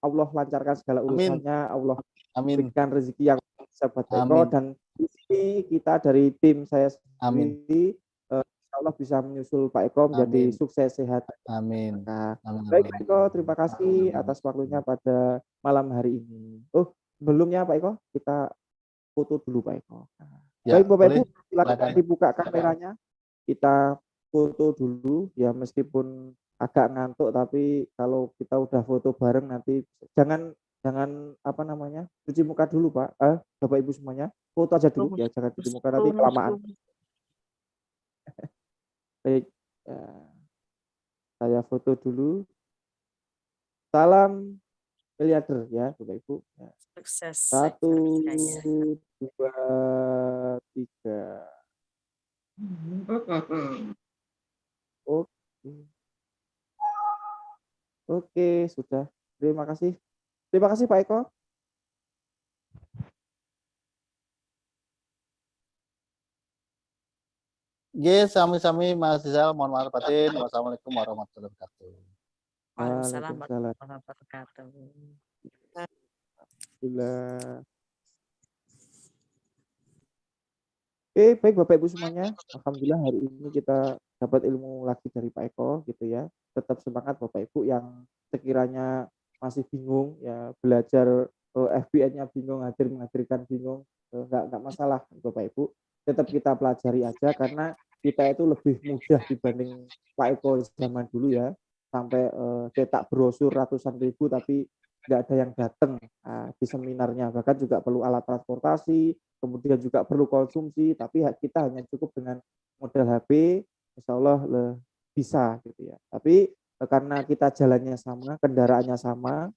Allah lancarkan segala urusannya, Allah berikan rezeki yang bisa buat Pak Eko, dan di sini kita dari tim saya sendiri insya Allah bisa menyusul Pak Eko menjadi sukses sehat. Amin. Nah, baik Pak Eko, terima kasih atas waktunya pada malam hari ini. Oh, sebelumnya Pak Eko kita foto dulu Pak Eko. Nah, baik Bapak Ibu, silakan dibuka kameranya, kita foto dulu, ya, meskipun agak ngantuk, tapi kalau kita udah foto bareng nanti jangan cuci muka dulu Pak. Bapak Ibu semuanya foto aja dulu, ya, jangan cuci muka nanti kelamaan. Baik, ya. Saya foto dulu. Salam miliarder, ya Bapak Ibu. Ya. Sukses. 1, 2, 3. Oke. Oke, sudah. Terima kasih. Terima kasih Pak Eko. Yes, sami-sami Mas Rizal. Mohon maaf batin. Wassalamualaikum warahmatullahi wabarakatuh. Waalaikumsalam warahmatullahi wabarakatuh. Alhamdulillah. Oke, baik Bapak Ibu semuanya. Alhamdulillah hari ini kita dapat ilmu lagi dari Pak Eko gitu, ya. Tetap semangat Bapak Ibu yang sekiranya masih bingung, ya, belajar FBN-nya bingung, menghadirkan bingung, enggak masalah Bapak Ibu. Tetap kita pelajari aja karena kita itu lebih mudah dibanding Pak Eko zaman dulu, ya. Sampai cetak brosur ratusan ribu tapi nggak ada yang datang di seminarnya, bahkan juga perlu alat transportasi, kemudian juga perlu konsumsi, tapi kita hanya cukup dengan modal HP, insya Allah bisa gitu, ya. Tapi karena kita jalannya sama, kendaraannya sama,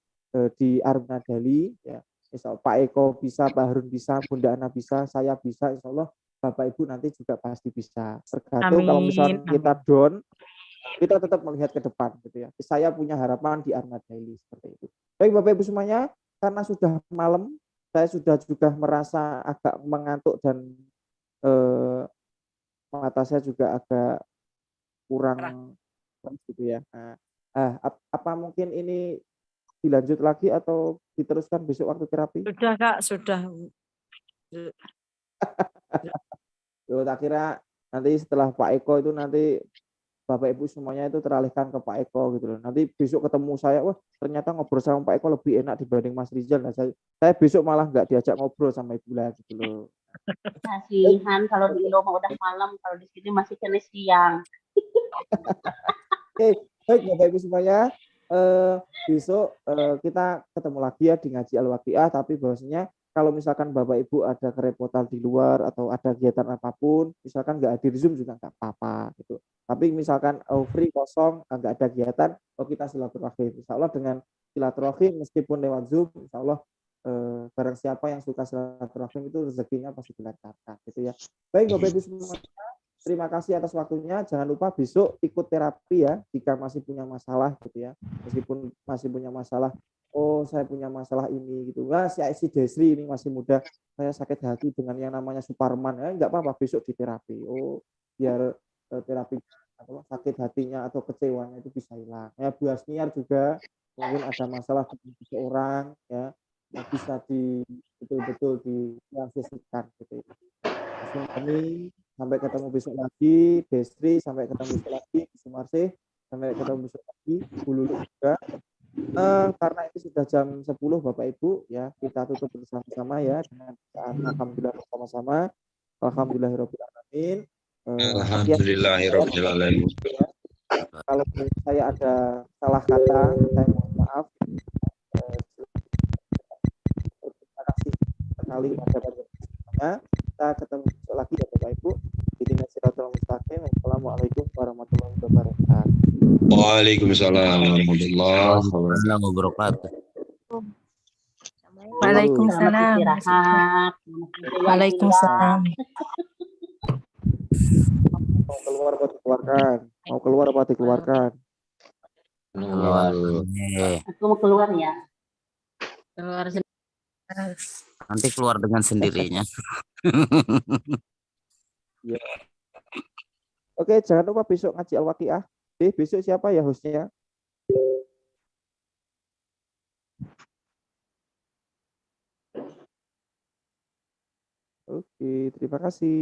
di Aruna Dali ya. Insya Allah Pak Eko bisa, Pak Harun bisa, Bunda Ana bisa, saya bisa, insya Allah Bapak Ibu nanti juga pasti bisa. Tergantung kalau misalnya kita down, kita tetap melihat ke depan gitu ya. Saya punya harapan di Aruna Daily seperti itu. Baik Bapak Ibu semuanya, karena sudah malam, saya sudah juga merasa agak mengantuk dan mata saya juga agak kurang gitu ya. Nah, apa mungkin ini dilanjut lagi atau diteruskan besok waktu terapi? Sudah Kak, sudah. Yo, tak kira nanti setelah Pak Eko itu nanti Bapak Ibu semuanya itu teralihkan ke Pak Eko gitu loh. Nanti besok ketemu saya, wah ternyata ngobrol sama Pak Eko lebih enak dibanding Mas Rizal. Nah, saya besok malah nggak diajak ngobrol sama Ibu lah gitu loh. Kasihan kalau di Indo udah malam, kalau di sini masih kena siang. Oke, baik Bapak Ibu semuanya. Besok kita ketemu lagi ya di ngaji Al-Waqiah, tapi bahwasanya kalau misalkan Bapak Ibu ada kerepotan di luar atau ada kegiatan apapun, misalkan nggak hadir Zoom juga nggak apa-apa gitu. Tapi misalkan free kosong, nggak ada kegiatan, kita silaturahim. Insya Allah dengan silaturahim meskipun lewat Zoom, insya Allah barang siapa yang suka silaturahim itu rezekinya pasti dilancarkan gitu ya. Baik Bapak Ibu semuanya, terima kasih atas waktunya. Jangan lupa besok ikut terapi ya jika masih punya masalah gitu ya. Meskipun masih punya masalah, oh saya punya masalah ini gitu. Nah, si Desri ini masih muda, saya sakit hati dengan yang namanya Suparman. Enggak apa-apa besok di terapi. Oh, biar terapi atau sakit hatinya atau kecewanya itu bisa hilang. Ya Bu Asniar juga mungkin ada masalah dengan seseorang ya, yang bisa betul-betul direalisasikan gitu. Kami sampai ketemu besok lagi, Desri sampai ketemu besok lagi, Sumarsi sampai ketemu besok lagi, Bu Lulu juga. Karena itu sudah jam 10 Bapak Ibu ya, kita tutup bersama-sama ya dengan alhamdulillah bersama-sama. Alhamdulillahirabbil alamin. Alhamdulillahirabbil alamin. Kalau saya ada salah kata, saya mohon maaf. Terima kasih sekali kepada semuanya. Kita ketemu besok lagi ya Bapak Ibu. Ihdinas siratal mustaqim. Wassalamualaikum warahmatullahi wabarakatuh. Waalaikumsalam warahmatullahi wabarakatuh. Waalaikumsalam. Istirahat. Waalaikumsalam. Mau keluar apa dikeluarkan? Mau keluar apa dikeluarkan? Keluar. Aku mau keluar ya. Keluar. Nanti keluar dengan sendirinya. Ya. Oke, jangan lupa besok ngaji Al-Waqiah. Besok siapa ya hostnya? Oke, terima kasih.